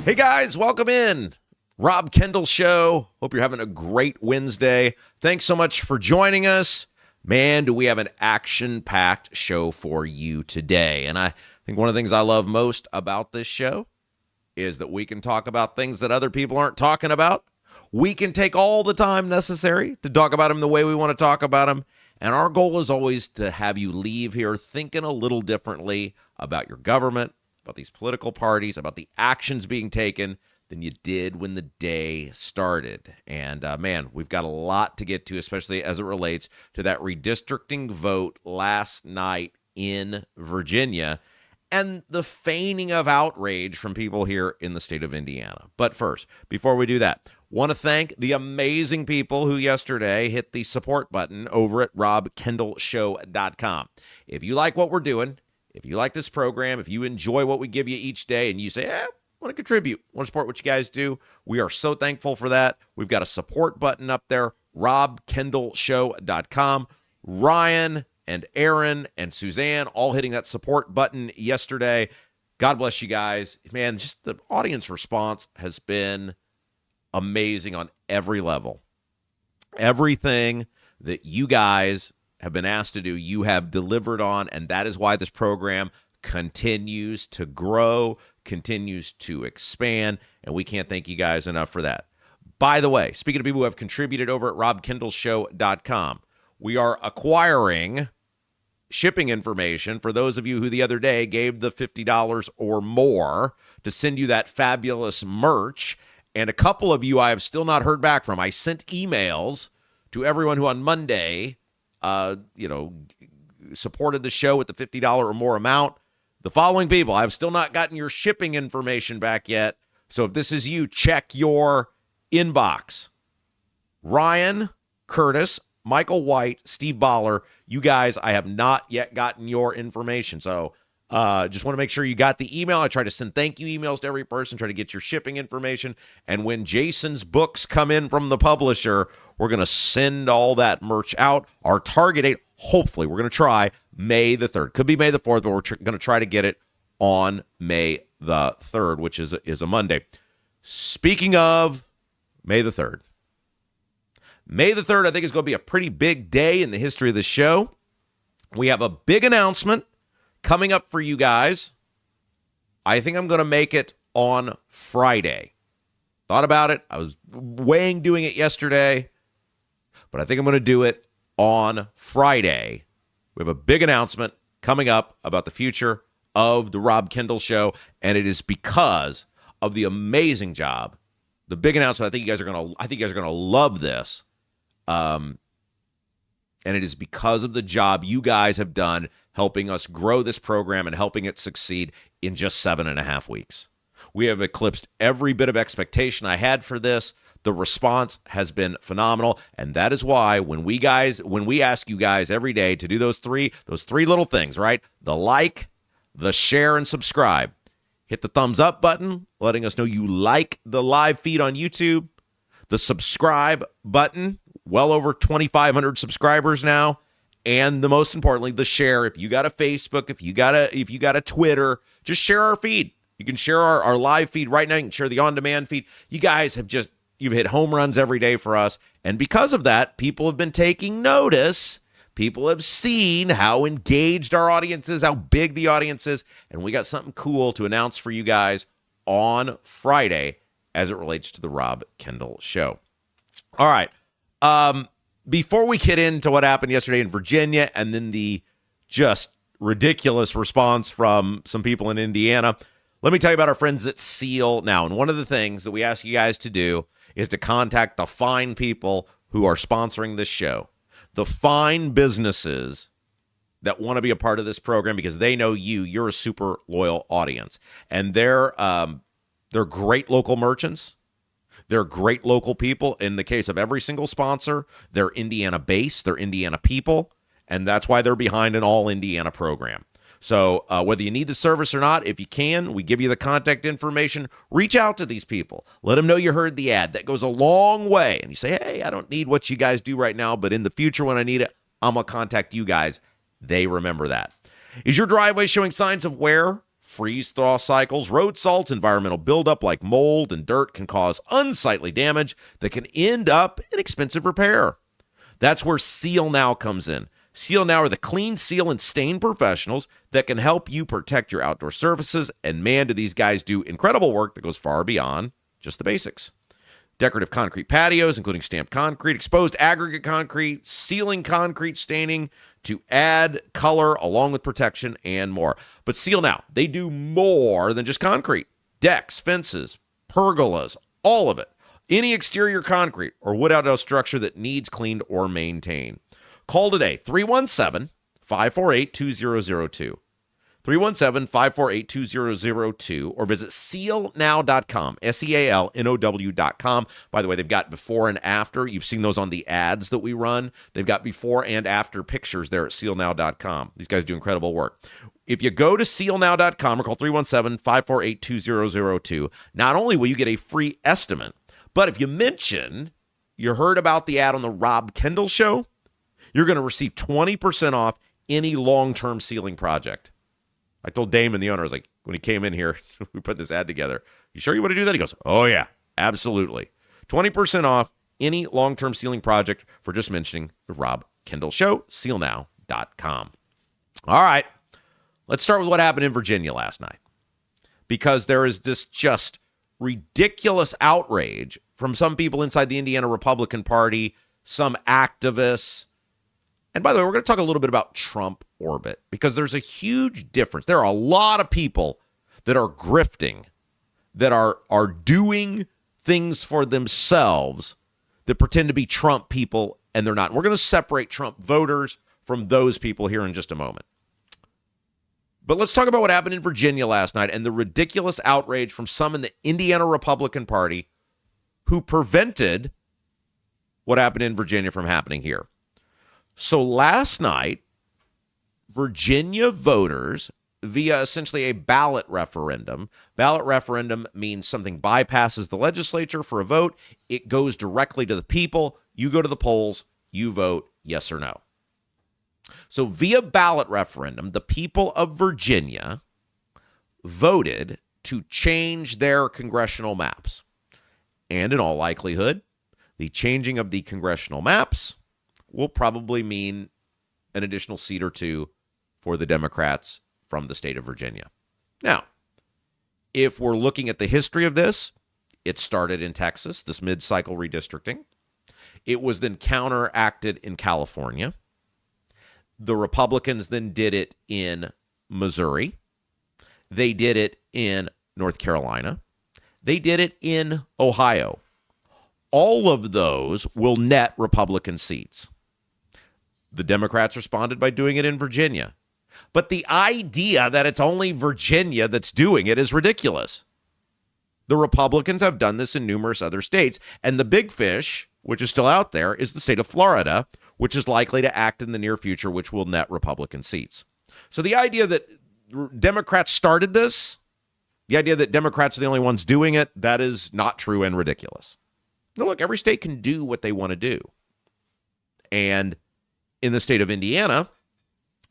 Hey guys, welcome in. Rob Kendall Show. Hope you're having a great Wednesday. Thanks so much for joining us. Man, do we have an action-packed show for you today. And I think one of the things I love most about this show is that we can talk about things that other people aren't talking about. We can take all the time necessary to talk about them the way we want to talk about them. And our goal is always to have you leave here thinking a little differently about your government, about these political parties, about the actions being taken than you did when the day started. And man, we've got a lot to get to, especially as it relates to that redistricting vote last night in Virginia and the feigning of outrage from people here in the state of Indiana. But first, before we do that, want to thank the amazing people who yesterday hit the support button over at robkendallshow.com. If you like what we're doing, if you like this program, if you enjoy what we give you each day and you say, I want to contribute, want to support what you guys do, we are so thankful for that. We've got a support button up there, robkendallshow.com. Ryan and Aaron and Suzanne all hitting that support button yesterday. God bless you guys. Man, just the audience response has been amazing on every level. Everything that you guys have been asked to do, you have delivered on, and that is why this program continues to grow, continues to expand, and we can't thank you guys enough for that. By the way, speaking of people who have contributed over at robkendallshow.com, we are acquiring shipping information for those of you who the other day gave the $50 or more to send you that fabulous merch, and a couple of you I have still not heard back from. I sent emails to everyone who on Monday supported the show with the $50 or more amount. The following people, I've still not gotten your shipping information back yet. So if this is you, check your inbox. Ryan, Curtis, Michael White, Steve Baller, you guys, I have not yet gotten your information. So just want to make sure you got the email. I try to send thank you emails to every person, try to get your shipping information. And when Jason's books come in from the publisher, we're going to send all that merch out. Our target date, hopefully, we're going to try May the 3rd. Could be May the 4th, but we're going to try to get it on May the 3rd, which is a Monday. Speaking of May the 3rd, May the 3rd, I think, is going to be a pretty big day in the history of the show. We have a big announcement coming up for you guys. I think I'm going to make it on Friday. Thought about it. I was weighing doing it yesterday, but I think I'm going to do it on Friday. We have a big announcement coming up about the future of the Rob Kendall Show, and it is because of the amazing job, the big announcement. I think you guys are going to love this. And it is because of the job you guys have done helping us grow this program and helping it succeed in just 7.5 weeks. We have eclipsed every bit of expectation I had for this. The response has been phenomenal, and that is why when we ask you guys every day to do those three little things, right? The like, the share, and subscribe. Hit the thumbs up button, letting us know you like the live feed on YouTube. The subscribe button, well over 2,500 subscribers now. And the most importantly, the share. If you got a Facebook, if you got a Twitter, just share our feed. You can share our live feed right now. You can share the on-demand feed. You guys you've hit home runs every day for us. And because of that, people have been taking notice. People have seen how engaged our audience is, how big the audience is. And we got something cool to announce for you guys on Friday as it relates to the Rob Kendall Show. All right. Before we get into what happened yesterday in Virginia and then the just ridiculous response from some people in Indiana, let me tell you about our friends at Seal Now. And one of the things that we ask you guys to do is to contact the fine people who are sponsoring this show, the fine businesses that want to be a part of this program because they know you're a super loyal audience. And they're great local merchants. They're great local people. In the case of every single sponsor, they're Indiana-based, they're Indiana people, and that's why they're behind an all-Indiana program. So whether you need the service or not, if you can, we give you the contact information. Reach out to these people. Let them know you heard the ad. That goes a long way. And you say, hey, I don't need what you guys do right now, but in the future when I need it, I'm going to contact you guys. They remember that. Is your driveway showing signs of wear freeze-thaw cycles, road salts, environmental buildup like mold and dirt can cause unsightly damage that can end up in expensive repair. That's where Seal Now comes in. Seal Now are the clean, seal, and stain professionals that can help you protect your outdoor surfaces, and man, do these guys do incredible work that goes far beyond just the basics. Decorative concrete patios, including stamped concrete, exposed aggregate concrete, sealing concrete staining to add color along with protection and more. But Seal Now, they do more than just concrete. Decks, fences, pergolas, all of it. Any exterior concrete or wood outdoor structure that needs cleaned or maintained. Call today, 317-548-2002. 317-548-2002, or visit sealnow.com, SEALNOW.com. By the way, they've got before and after. You've seen those on the ads that we run. They've got before and after pictures there at sealnow.com. These guys do incredible work. If you go to sealnow.com or call 317-548-2002, not only will you get a free estimate, but if you mention you heard about the ad on the Rob Kendall Show, you're going to receive 20% off any long-term sealing project. I told Damon, the owner, I was like, when he came in here, we put this ad together. You sure you want to do that? He goes, oh, yeah, absolutely. 20% off any long-term sealing project for just mentioning the Rob Kendall Show, sealnow.com. All right, let's start with what happened in Virginia last night, because there is this just ridiculous outrage from some people inside the Indiana Republican Party, some activists. And by the way, we're going to talk a little bit about Trump orbit, because there's a huge difference. There are a lot of people that are grifting, that are doing things for themselves that pretend to be Trump people, and they're not. And we're going to separate Trump voters from those people here in just a moment. But let's talk about what happened in Virginia last night and the ridiculous outrage from some in the Indiana Republican Party who prevented what happened in Virginia from happening here. So last night, Virginia voters, via essentially a ballot referendum means something bypasses the legislature for a vote. It goes directly to the people. You go to the polls, you vote yes or no. So via ballot referendum, the people of Virginia voted to change their congressional maps. And in all likelihood, the changing of the congressional maps will probably mean an additional seat or two for the Democrats from the state of Virginia. Now, if we're looking at the history of this, it started in Texas, this mid-cycle redistricting. It was then counteracted in California. The Republicans then did it in Missouri. They did it in North Carolina. They did it in Ohio. All of those will net Republican seats. The Democrats responded by doing it in Virginia. But the idea that it's only Virginia that's doing it is ridiculous. The Republicans have done this in numerous other states, and the big fish, which is still out there, is the state of Florida, which is likely to act in the near future, which will net Republican seats. So the idea that Democrats started this, the idea that Democrats are the only ones doing it, that is not true and ridiculous. Now, look, every state can do what they want to do. And in the state of Indiana,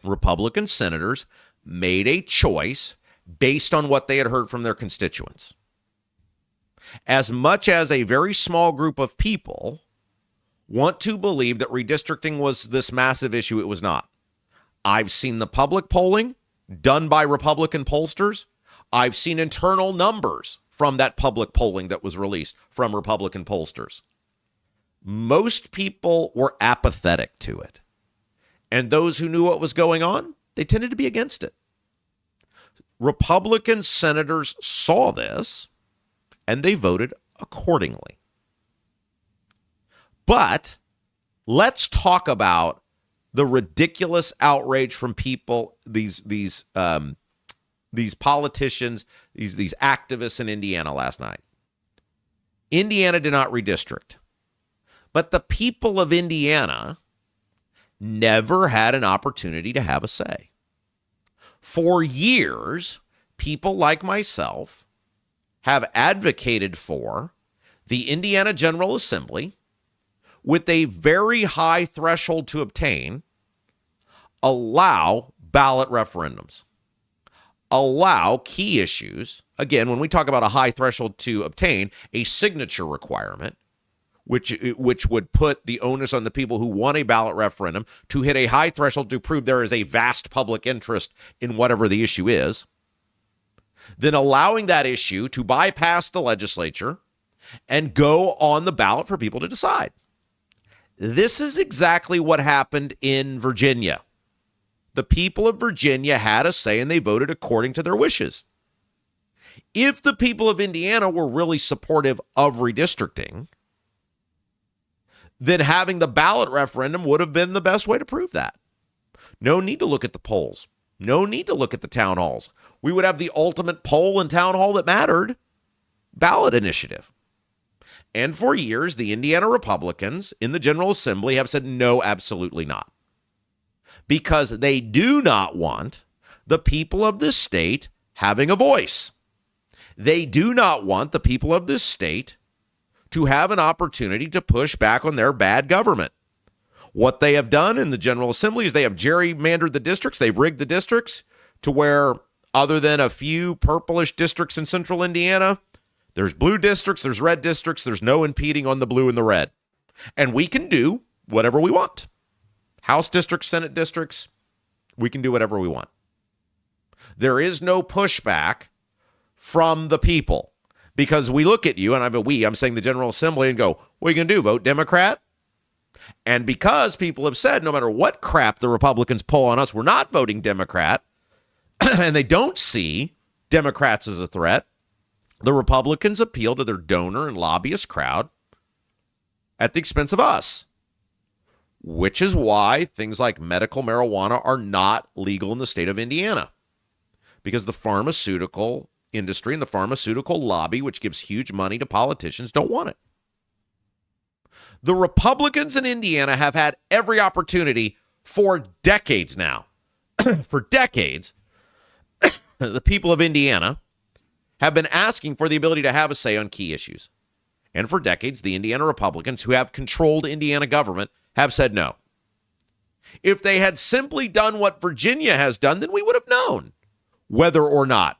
Republican senators made a choice based on what they had heard from their constituents. As much as a very small group of people want to believe that redistricting was this massive issue, it was not. I've seen the public polling done by Republican pollsters. I've seen internal numbers from that public polling that was released from Republican pollsters. Most people were apathetic to it. And those who knew what was going on, they tended to be against it. Republican senators saw this, and they voted accordingly. But let's talk about the ridiculous outrage from people, these politicians, these activists in Indiana last night. Indiana did not redistrict, but the people of Indiana never had an opportunity to have a say. For years, people like myself have advocated for the Indiana General Assembly, with a very high threshold to obtain, allow ballot referendums. allow key issues. Again, when we talk about a high threshold to obtain, a signature requirement, which would put the onus on the people who want a ballot referendum to hit a high threshold to prove there is a vast public interest in whatever the issue is, then allowing that issue to bypass the legislature and go on the ballot for people to decide. This is exactly what happened in Virginia. The people of Virginia had a say and they voted according to their wishes. If the people of Indiana were really supportive of redistricting, then having the ballot referendum would have been the best way to prove that. No need to look at the polls. No need to look at the town halls. We would have the ultimate poll and town hall that mattered, ballot initiative. And for years, the Indiana Republicans in the General Assembly have said no, absolutely not. Because they do not want the people of this state having a voice. They do not want the people of this state to have an opportunity to push back on their bad government. What they have done in the General Assembly is they have gerrymandered the districts. They've rigged the districts to where, other than a few purplish districts in central Indiana, there's blue districts, there's red districts, there's no impeding on the blue and the red. And we can do whatever we want. House districts, Senate districts, we can do whatever we want. There is no pushback from the people because we look at you, and I'm saying the General Assembly, and go, what are you going to do, vote Democrat? And because people have said no matter what crap the Republicans pull on us, we're not voting Democrat, and they don't see Democrats as a threat, the Republicans appeal to their donor and lobbyist crowd at the expense of us, which is why things like medical marijuana are not legal in the state of Indiana, because the pharmaceutical industry and the pharmaceutical lobby, which gives huge money to politicians, don't want it. The Republicans in Indiana have had every opportunity for decades now. For decades, the people of Indiana have been asking for the ability to have a say on key issues. And for decades, the Indiana Republicans, who have controlled Indiana government, have said no. If they had simply done what Virginia has done, then we would have known whether or not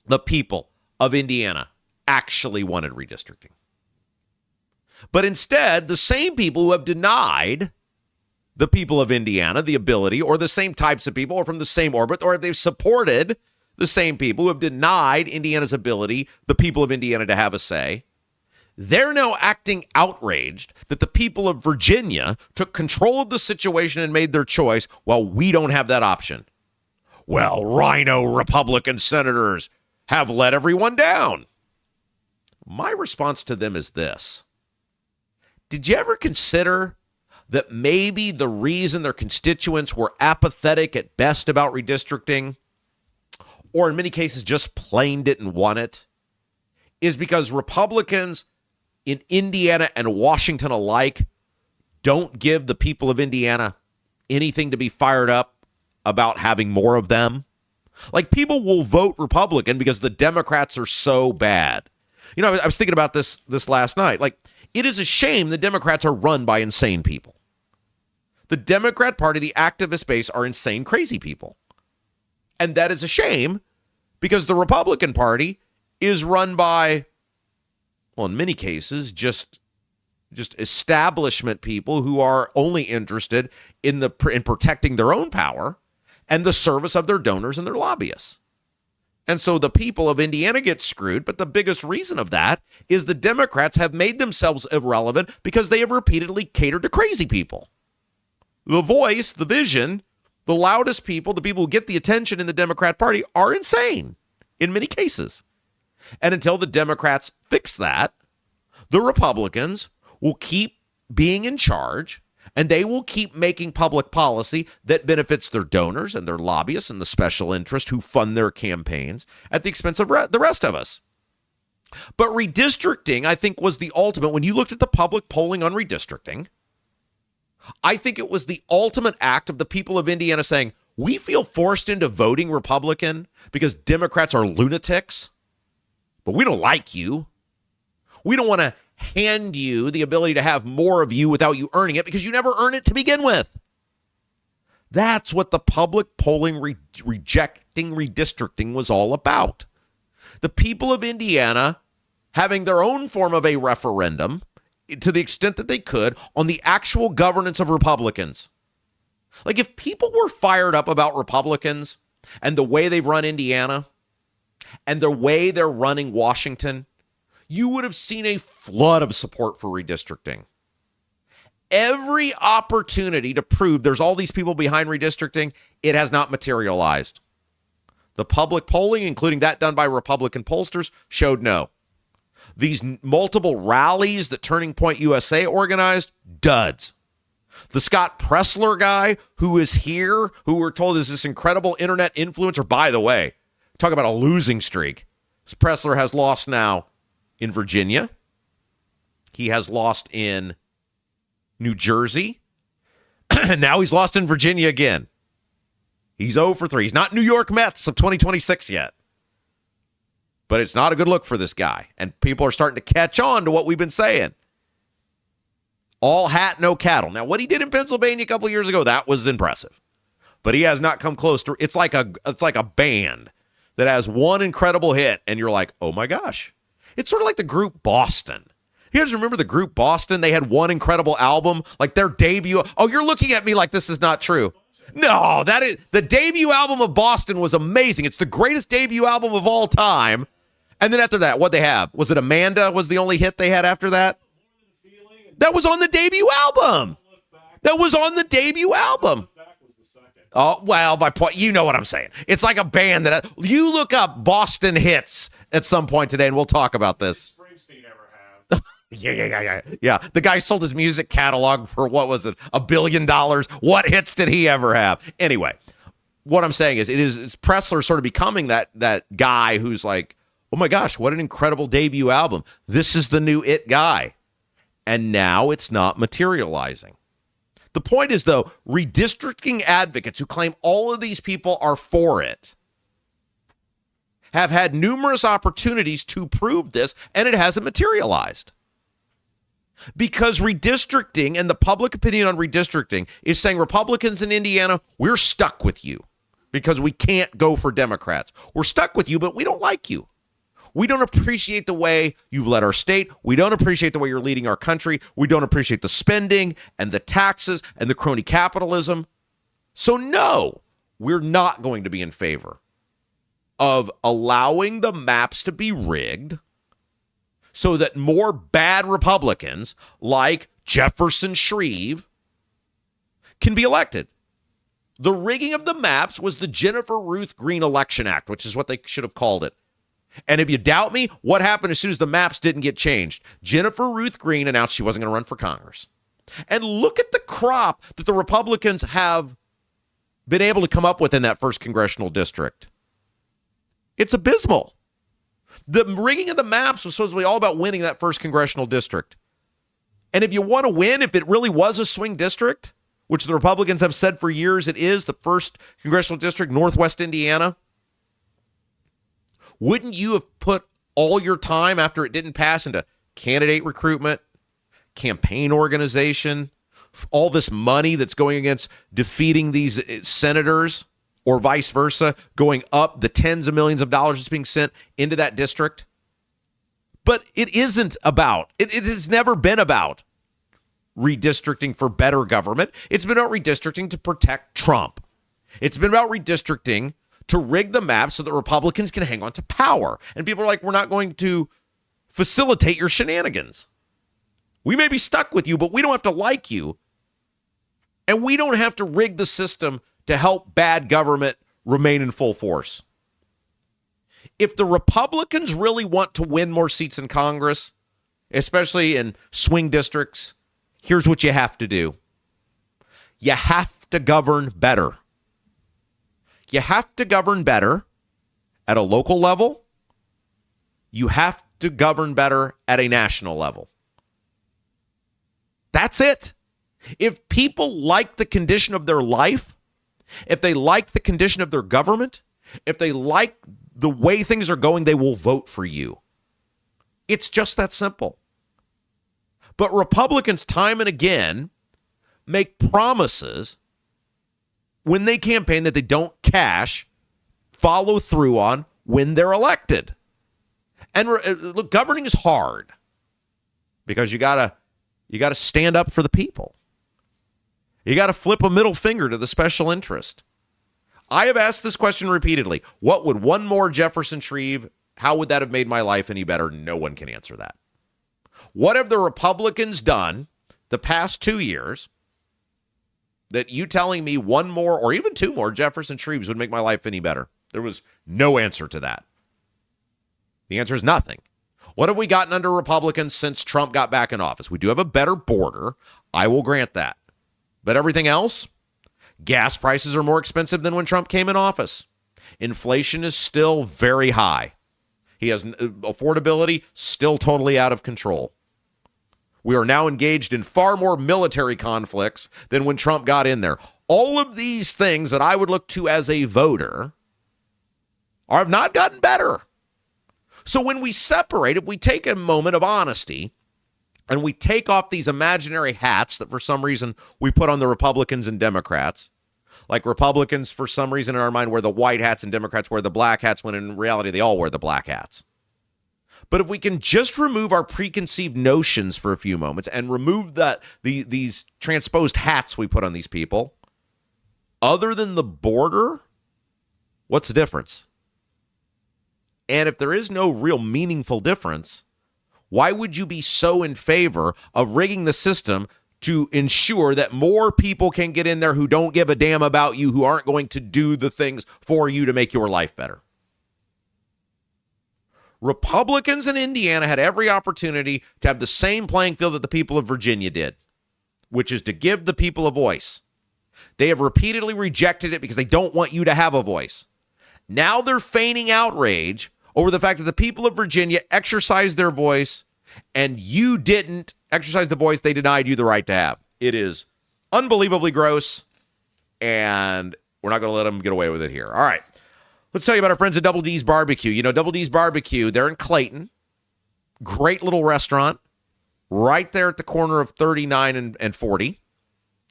the people of Indiana actually wanted redistricting. But instead, the same people who have denied the people of Indiana the ability, or the same types of people, or from the same orbit, or if they've supported the same people who have denied Indiana's ability, the people of Indiana, to have a say, they're now acting outraged that the people of Virginia took control of the situation and made their choice while we don't have that option. Well, rhino Republican senators have let everyone down. My response to them is this. Did you ever consider that maybe the reason their constituents were apathetic at best about redistricting, or in many cases just plain didn't want it, is because Republicans in Indiana and Washington alike don't give the people of Indiana anything to be fired up about having more of them? Like, people will vote Republican because the Democrats are so bad. You know, I was thinking about this last night. Like, it is a shame the Democrats are run by insane people. The Democrat Party, the activist base, are insane, crazy people. And that is a shame because the Republican Party is run by, well, in many cases, just establishment people who are only interested in protecting their own power and the service of their donors and their lobbyists. And so the people of Indiana get screwed, but the biggest reason of that is the Democrats have made themselves irrelevant because they have repeatedly catered to crazy people. The voice, the vision, the loudest people, the people who get the attention in the Democrat Party are insane in many cases. And until the Democrats fix that, the Republicans will keep being in charge, and they will keep making public policy that benefits their donors and their lobbyists and the special interest who fund their campaigns at the expense of the rest of us. But redistricting, I think, was the ultimate. When you looked at the public polling on redistricting, I think it was the ultimate act of the people of Indiana saying, we feel forced into voting Republican because Democrats are lunatics, but we don't like you. We don't want to hand you the ability to have more of you without you earning it because you never earn it to begin with. That's what the public polling rejecting redistricting was all about. The people of Indiana having their own form of a referendum to the extent that they could on the actual governance of Republicans. Like, if people were fired up about Republicans and the way they've run Indiana and the way they're running Washington, you would have seen a flood of support for redistricting. Every opportunity to prove there's all these people behind redistricting, it has not materialized. The public polling, including that done by Republican pollsters, showed no. These multiple rallies that Turning Point USA organized, duds. The Scott Pressler guy who is here, who we're told is this incredible internet influencer, by the way, talk about a losing streak. Pressler has lost now in Virginia. He has lost in New Jersey. Now he's lost in Virginia again. He's 0 for 3. He's not New York Mets of 2026 yet. But it's not a good look for this guy. And people are starting to catch on to what we've been saying. All hat, no cattle. Now, what he did in Pennsylvania a couple of years ago, that was impressive. But he has not come close to. It's like a band that has one incredible hit, and you're like, oh my gosh. It's sort of like the group Boston. You guys remember the group Boston? They had one incredible album, like their debut. Oh, you're looking at me like this is not true. No, that is the debut album of Boston was amazing. It's the greatest debut album of all time. And then after that, what'd they have? Was it Amanda was the only hit they had after that? That was on the debut album. That was on the debut album. Oh, well, my point, you know what I'm saying. It's like a band that you look up Boston hits at some point today, and we'll talk about this. Springsteen ever have? Yeah. The guy sold his music catalog for, what was it, $1 billion. What hits did he ever have? Anyway, what I'm saying is it's Pressler sort of becoming that guy who's like, oh my gosh, what an incredible debut album. This is the new it guy. And now it's not materializing. The point is, though, redistricting advocates who claim all of these people are for it have had numerous opportunities to prove this, and it hasn't materialized. Because redistricting and the public opinion on redistricting is saying Republicans in Indiana, we're stuck with you because we can't go for Democrats. We're stuck with you, but we don't like you. We don't appreciate the way you've led our state. We don't appreciate the way you're leading our country. We don't appreciate the spending and the taxes and the crony capitalism. So no, we're not going to be in favor of allowing the maps to be rigged so that more bad Republicans like Jefferson Shreve can be elected. The rigging of the maps was the Jennifer Ruth Green Election Act, which is what they should have called it. And if you doubt me, what happened as soon as the maps didn't get changed? Jennifer Ruth Green announced she wasn't going to run for Congress. And look at the crop that the Republicans have been able to come up with in that first congressional district. It's abysmal. The rigging of the maps was supposedly all about winning that first congressional district. And if you want to win, if it really was a swing district, which the Republicans have said for years it is, the first congressional district, Northwest Indiana, wouldn't you have put all your time after it didn't pass into candidate recruitment, campaign organization, all this money that's going against defeating these senators or vice versa, going up the tens of millions of dollars that's being sent into that district? But it isn't about, it has never been about redistricting for better government. It's been about redistricting to protect Trump. It's been about redistricting to rig the map so that Republicans can hang on to power. And people are like, we're not going to facilitate your shenanigans. We may be stuck with you, but we don't have to like you. And we don't have to rig the system to help bad government remain in full force. If the Republicans really want to win more seats in Congress, especially in swing districts, here's what you have to do. You have to govern better. You have to govern better at a local level. You have to govern better at a national level. That's it. If people like the condition of their life, if they like the condition of their government, if they like the way things are going, they will vote for you. It's just that simple. But Republicans, time and again, make promises when they campaign that they don't follow through on when they're elected. And look, governing is hard because you gotta stand up for the people. You gotta flip a middle finger to the special interest. I have asked this question repeatedly. What would one more Jefferson Shreve, how would that have made my life any better? No one can answer that. What have the Republicans done the past 2 years that you telling me one more or even two more Jefferson Shreves would make my life any better? There was no answer to that. The answer is nothing. What have we gotten under Republicans since Trump got back in office? We do have a better border. I will grant that. But everything else? Gas prices are more expensive than when Trump came in office. Inflation is still very high. He has affordability still totally out of control. We are now engaged in far more military conflicts than when Trump got in there. All of these things that I would look to as a voter have not gotten better. So when we separate, if we take a moment of honesty and we take off these imaginary hats that for some reason we put on the Republicans and Democrats, like Republicans for some reason in our mind wear the white hats and Democrats wear the black hats, when in reality they all wear the black hats. But if we can just remove our preconceived notions for a few moments and remove these transposed hats we put on these people, other than the border, what's the difference? And if there is no real meaningful difference, why would you be so in favor of rigging the system to ensure that more people can get in there who don't give a damn about you, who aren't going to do the things for you to make your life better? Republicans in Indiana had every opportunity to have the same playing field that the people of Virginia did, which is to give the people a voice. They have repeatedly rejected it because they don't want you to have a voice. Now they're feigning outrage over the fact that the people of Virginia exercised their voice and you didn't exercise the voice they denied you the right to have. It is unbelievably gross, and we're not going to let them get away with it here. All right. Let's tell you about our friends at Double D's Barbecue. You know, Double D's Barbecue, they're in Clayton. Great little restaurant right there at the corner of 39 and 40.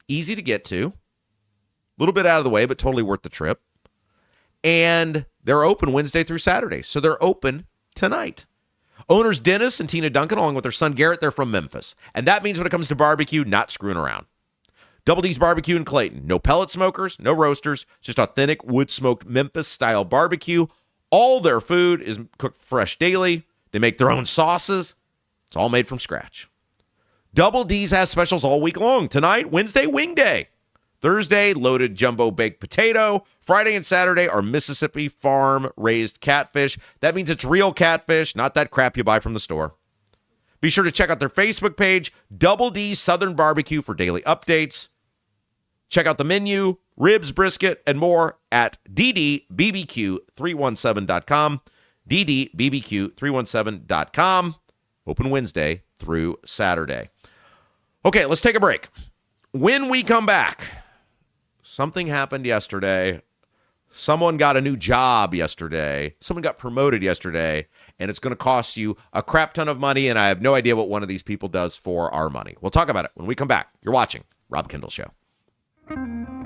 Easy to get to. A little bit out of the way, but totally worth the trip. And they're open Wednesday through Saturday, so they're open tonight. Owners Dennis and Tina Duncan, along with their son Garrett, they're from Memphis. And that means when it comes to barbecue, not screwing around. Double D's Barbecue in Clayton. No pellet smokers, no roasters, just authentic wood-smoked Memphis-style barbecue. All their food is cooked fresh daily. They make their own sauces. It's all made from scratch. Double D's has specials all week long. Tonight, Wednesday, Wing Day. Thursday, loaded jumbo baked potato. Friday and Saturday are Mississippi farm-raised catfish. That means it's real catfish, not that crap you buy from the store. Be sure to check out their Facebook page, Double D Southern Barbecue, for daily updates. Check out the menu, ribs, brisket, and more at ddbbq317.com. ddbbq317.com. Open Wednesday through Saturday. Okay, let's take a break. When we come back, something happened yesterday. Someone got a new job yesterday. Someone got promoted yesterday, and it's going to cost you a crap ton of money, and I have no idea what one of these people does for our money. We'll talk about it when we come back. You're watching Rob Kendall Show.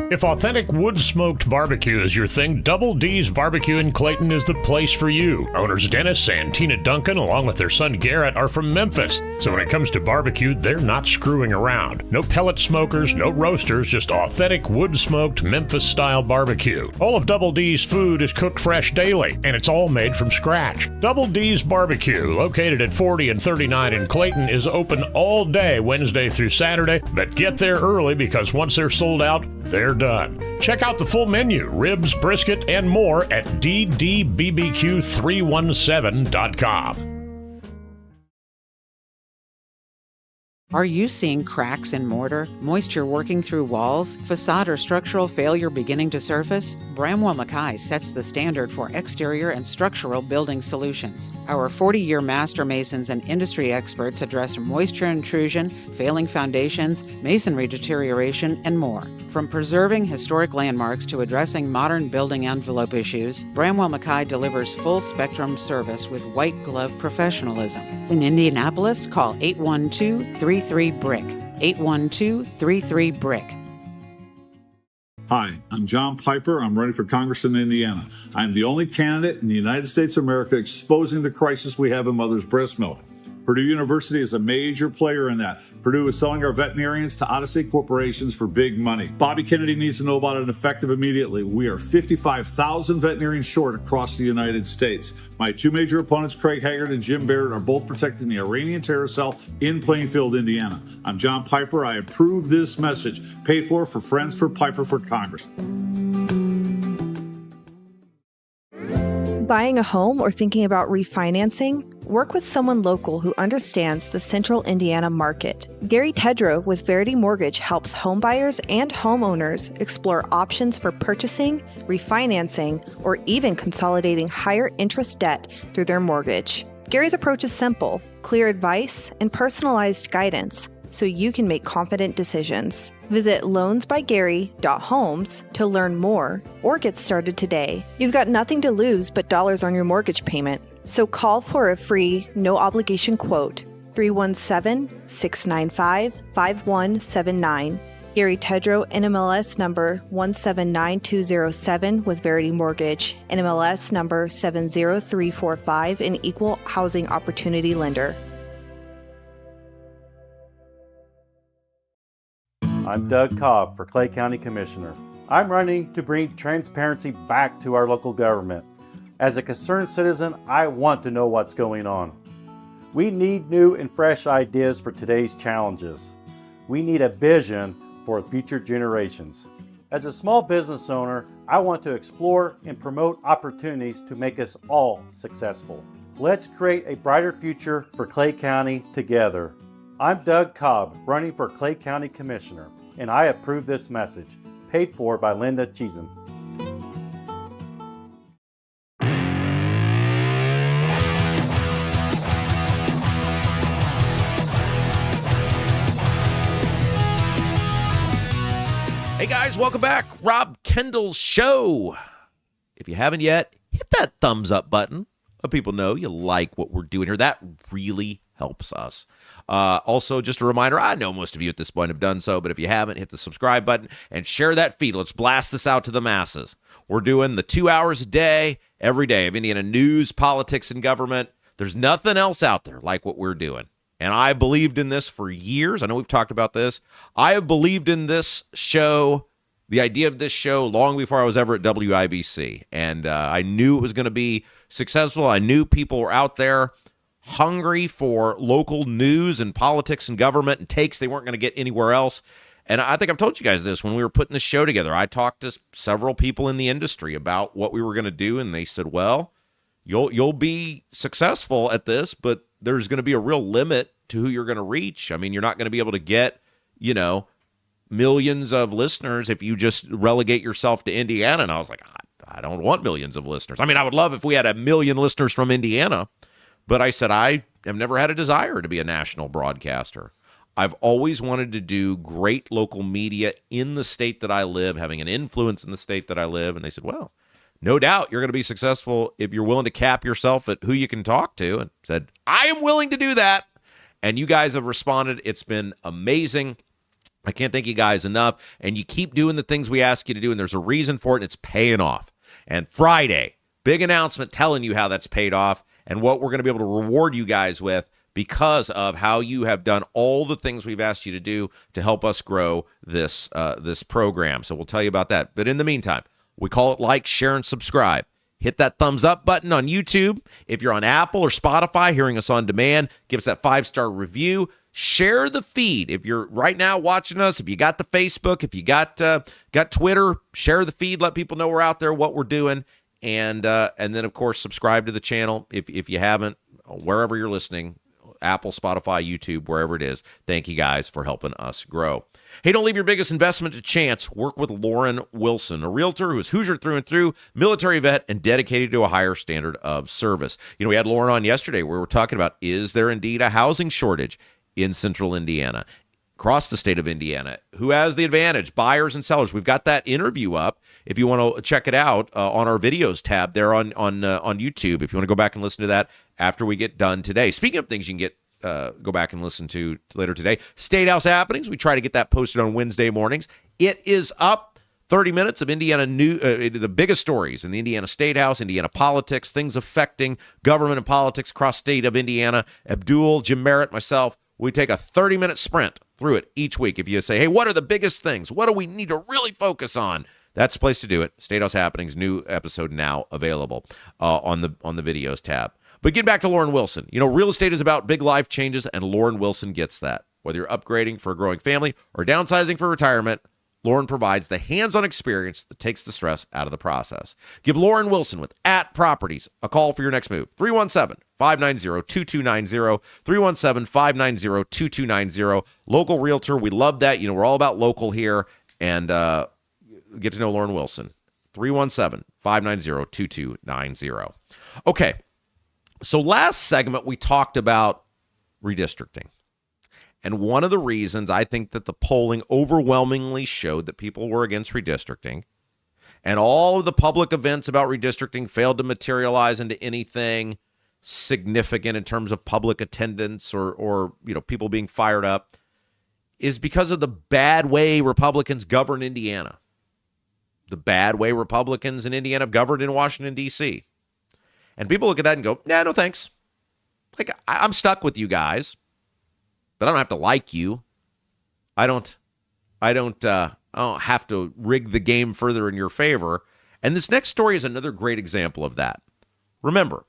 If authentic wood-smoked barbecue is your thing, Double D's Barbecue in Clayton is the place for you. Owners Dennis and Tina Duncan, along with their son Garrett, are from Memphis. So when it comes to barbecue, they're not screwing around. No pellet smokers, no roasters, just authentic wood-smoked Memphis-style barbecue. All of Double D's food is cooked fresh daily, and it's all made from scratch. Double D's Barbecue, located at 40 and 39 in Clayton, is open all day Wednesday through Saturday, but get there early because once they're sold out, they're done. Check out the full menu, ribs, brisket, and more at ddbbq317.com. Are you seeing cracks in mortar, moisture working through walls, facade or structural failure beginning to surface? Bramwell Mackay sets the standard for exterior and structural building solutions. Our 40-year master masons and industry experts address moisture intrusion, failing foundations, masonry deterioration, and more. From preserving historic landmarks to addressing modern building envelope issues, Bramwell Mackay delivers full-spectrum service with white-glove professionalism. In Indianapolis, call 812-33-BRICK. 812-33-BRICK. Hi, I'm John Piper. I'm running for Congress in Indiana. I'm the only candidate in the United States of America exposing the crisis we have in mother's breast milk. Purdue University is a major player in that. Purdue is selling our veterinarians to out-of-state corporations for big money. Bobby Kennedy needs to know about it effective immediately. We are 55,000 veterinarians short across the United States. My two major opponents, Craig Haggard and Jim Barrett, are both protecting the Iranian terror cell in Plainfield, Indiana. I'm John Piper. I approve this message. Paid for Friends for Piper for Congress. Buying a home or thinking about refinancing? Work with someone local who understands the central Indiana market. Gary Tedrow with Verity Mortgage helps homebuyers and homeowners explore options for purchasing, refinancing, or even consolidating higher interest debt through their mortgage. Gary's approach is simple, clear advice, and personalized guidance, so you can make confident decisions. Visit loansbygary.homes to learn more or get started today. You've got nothing to lose but dollars on your mortgage payment. So call for a free, no-obligation quote, 317-695-5179. Gary Tedrow, NMLS number 179207 with Verity Mortgage, NMLS number 70345, an equal housing opportunity lender. I'm Doug Cobb for Clay County Commissioner. I'm running to bring transparency back to our local government. As a concerned citizen, I want to know what's going on. We need new and fresh ideas for today's challenges. We need a vision for future generations. As a small business owner, I want to explore and promote opportunities to make us all successful. Let's create a brighter future for Clay County together. I'm Doug Cobb, running for Clay County Commissioner, and I approve this message. Paid for by Linda Cheeson. Hey guys, welcome back. Rob Kendall Show. If you haven't yet, hit that thumbs up button. Let people know you like what we're doing here. That really helps us. Also, just a reminder, I know most of you at this point have done so, but if you haven't, hit the subscribe button and share that feed. Let's blast this out to the masses. We're doing the 2 hours a day, every day of Indiana news, politics, and government. There's nothing else out there like what we're doing. And I believed in this for years. I know we've talked about this. I have believed in this show, the idea of this show, long before I was ever at WIBC. And I knew it was going to be successful. I knew people were out there hungry for local news and politics and government and takes they weren't going to get anywhere else. And I think I've told you guys this when we were putting this show together. I talked to several people in the industry about what we were going to do, and they said, well, you'll be successful at this, but there's going to be a real limit to who you're going to reach. I mean, you're not going to be able to get, millions of listeners if you just relegate yourself to Indiana. And I was like, I don't want millions of listeners. I mean, I would love if we had 1 million listeners from Indiana, but I said, I have never had a desire to be a national broadcaster. I've always wanted to do great local media in the state that I live, having an influence in the state that I live. And they said, well, no doubt you're going to be successful if you're willing to cap yourself at who you can talk to. And said, I am willing to do that. And you guys have responded. It's been amazing. I can't thank you guys enough. And you keep doing the things we ask you to do, and there's a reason for it, and it's paying off. And Friday, big announcement telling you how that's paid off and what we're going to be able to reward you guys with because of how you have done all the things we've asked you to do to help us grow this program. So we'll tell you about that. But in the meantime, we call it like, share, and subscribe. Hit that thumbs up button on YouTube. If you're on Apple or Spotify hearing us on demand, give us that 5-star review. Share the feed. If you're right now watching us, if you got the Facebook, if you got Twitter, share the feed. Let people know we're out there, what we're doing. And then, of course, subscribe to the channel if you haven't, wherever you're listening, Apple, Spotify, YouTube, wherever it is. Thank you guys for helping us grow. Hey, don't leave your biggest investment to chance. Work with Lauren Wilson, a realtor who is Hoosier through and through, military vet, and dedicated to a higher standard of service. We had Lauren on yesterday where we're talking about, is there indeed a housing shortage in central Indiana, across the state of Indiana? Who has the advantage, buyers and sellers? We've got that interview up. If you want to check it out on our videos tab there on YouTube, if you want to go back and listen to that after we get done today. Speaking of things you can go back and listen to later today, State House Happenings. We try to get that posted on Wednesday mornings. It is up 30 minutes of Indiana the biggest stories in the Indiana State House, Indiana politics, things affecting government and politics across state of Indiana. Abdul, Jim Merritt, myself, we take a 30-minute sprint through it each week. If you say, hey, what are the biggest things? What do we need to really focus on? That's the place to do it. State House Happenings, new episode now available on the videos tab. But getting back to Lauren Wilson, real estate is about big life changes, and Lauren Wilson gets that. Whether you're upgrading for a growing family or downsizing for retirement, Lauren provides the hands-on experience that takes the stress out of the process. Give Lauren Wilson with @Properties a call for your next move. 317-590-2290. 317-590-2290. Local realtor. We love that. We're all about local here. And get to know Lauren Wilson. 317-590-2290. Okay. So last segment, we talked about redistricting. And one of the reasons I think that the polling overwhelmingly showed that people were against redistricting, and all of the public events about redistricting failed to materialize into anything significant in terms of public attendance or people being fired up, is because of the bad way Republicans govern Indiana. The bad way Republicans in Indiana have governed in Washington, D.C. And people look at that and go, nah, no thanks. Like, I'm stuck with you guys. But I don't have to like you. I don't have to rig the game further in your favor. And this next story is another great example of that. Remember,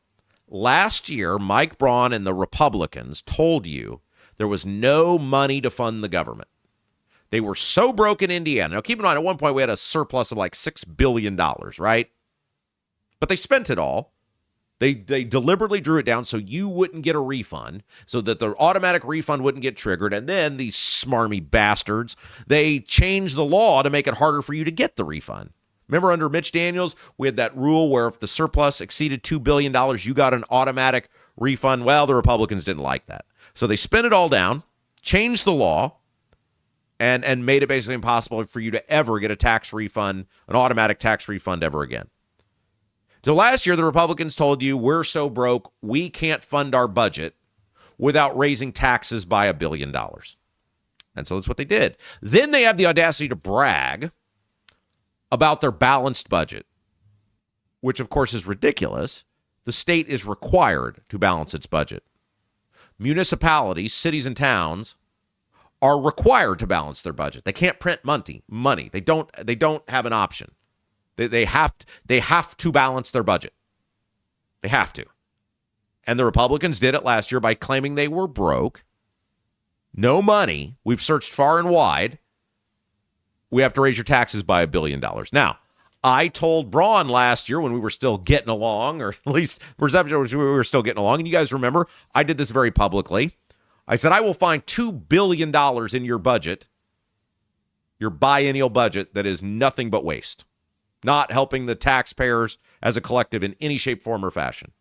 last year, Mike Braun and the Republicans told you there was no money to fund the government. They were so broke in Indiana. Now, keep in mind, at one point, we had a surplus of like $6 billion, right? But they spent it all. They deliberately drew it down so you wouldn't get a refund, so that the automatic refund wouldn't get triggered. And then these smarmy bastards, they changed the law to make it harder for you to get the refund. Remember under Mitch Daniels, we had that rule where if the surplus exceeded $2 billion, you got an automatic refund. Well, the Republicans didn't like that. So they spent it all down, changed the law, and made it basically impossible for you to ever get a tax refund, an automatic tax refund ever again. So last year, the Republicans told you, we're so broke, we can't fund our budget without raising taxes by $1 billion. And so that's what they did. Then they have the audacity to brag about their balanced budget, which, of course, is ridiculous. The state is required to balance its budget. Municipalities, cities, and towns are required to balance their budget. They can't print money. They don't have an option. They have to balance their budget. They have to. And the Republicans did it last year by claiming they were broke. No money. We've searched far and wide. We have to raise your taxes by $1 billion. Now, I told Braun last year when we were still getting along, or at least perception we were still getting along, and you guys remember, I did this very publicly. I said, I will find $2 billion in your budget, your biennial budget, that is nothing but waste. Not helping the taxpayers as a collective in any shape, form, or fashion.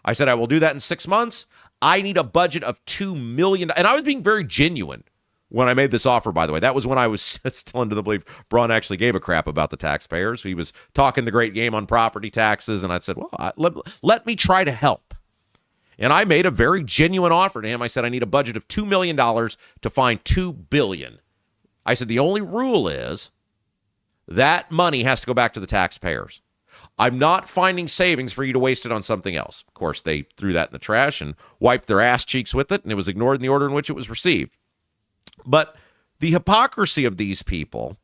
I said, I will do that in 6 months. I need a budget of $2 million. And I was being very genuine when I made this offer, by the way. That was when I was still under the belief Braun actually gave a crap about the taxpayers. He was talking the great game on property taxes. And I said, well, let me try to help. And I made a very genuine offer to him. I said, I need a budget of $2 million to find $2 billion. I said, the only rule is that money has to go back to the taxpayers. I'm not finding savings for you to waste it on something else. Of course, they threw that in the trash and wiped their ass cheeks with it, and it was ignored in the order in which it was received. But the hypocrisy of these people,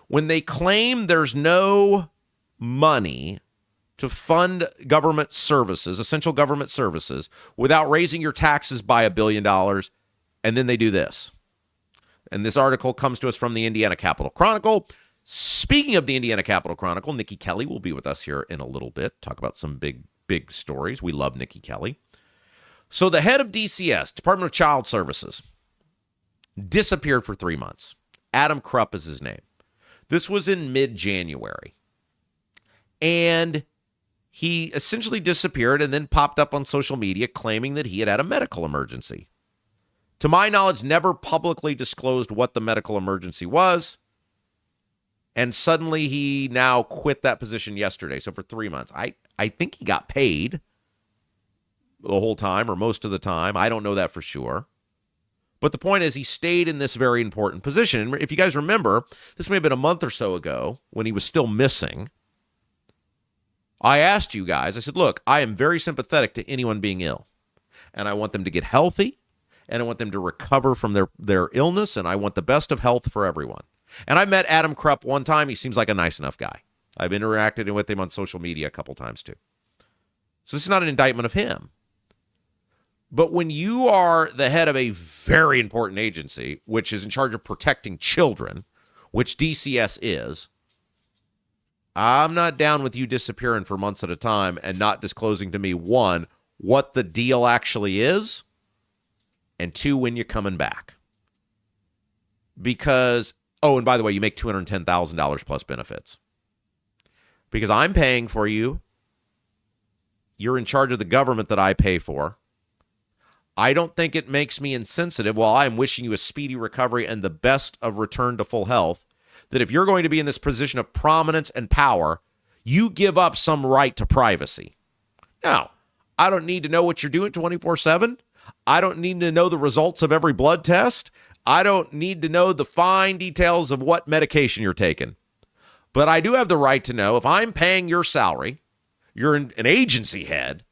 when they claim there's no money to fund government services, essential government services, without raising your taxes by $1 billion, and then they do this. And this article comes to us from the Indiana Capital Chronicle. Speaking of the Indiana Capital Chronicle, Nikki Kelly will be with us here in a little bit. Talk about some big stories. We love Nikki Kelly. So the head of DCS, Department of Child Services, disappeared for 3 months. Adam Krupp is his name. This was in mid-January. And he essentially disappeared and then popped up on social media claiming that he had a medical emergency. To my knowledge, never publicly disclosed what the medical emergency was. And suddenly he now quit that position yesterday. So for 3 months, I think he got paid the whole time or most of the time. I don't know that for sure. But the point is he stayed in this very important position. And if you guys remember, this may have been a month or so ago when he was still missing. I asked you guys, I said, look, I am very sympathetic to anyone being ill. And I want them to get healthy. And I want them to recover from their illness. And I want the best of health for everyone. And I met Adam Krupp one time. He seems like a nice enough guy. I've interacted with him on social media a couple times too. So this is not an indictment of him. But when you are the head of a very important agency, which is in charge of protecting children, which DCS is, I'm not down with you disappearing for months at a time and not disclosing to me, one, what the deal actually is, and two, when you're coming back. Because, oh, and by the way, you make $210,000 plus benefits. Because I'm paying for you. You're in charge of the government that I pay for. I don't think it makes me insensitive while I'm wishing you a speedy recovery and the best of return to full health, that if you're going to be in this position of prominence and power, you give up some right to privacy. Now, I don't need to know what you're doing 24/7. I don't need to know the results of every blood test. I don't need to know the fine details of what medication you're taking. But I do have the right to know if I'm paying your salary, you're an agency head,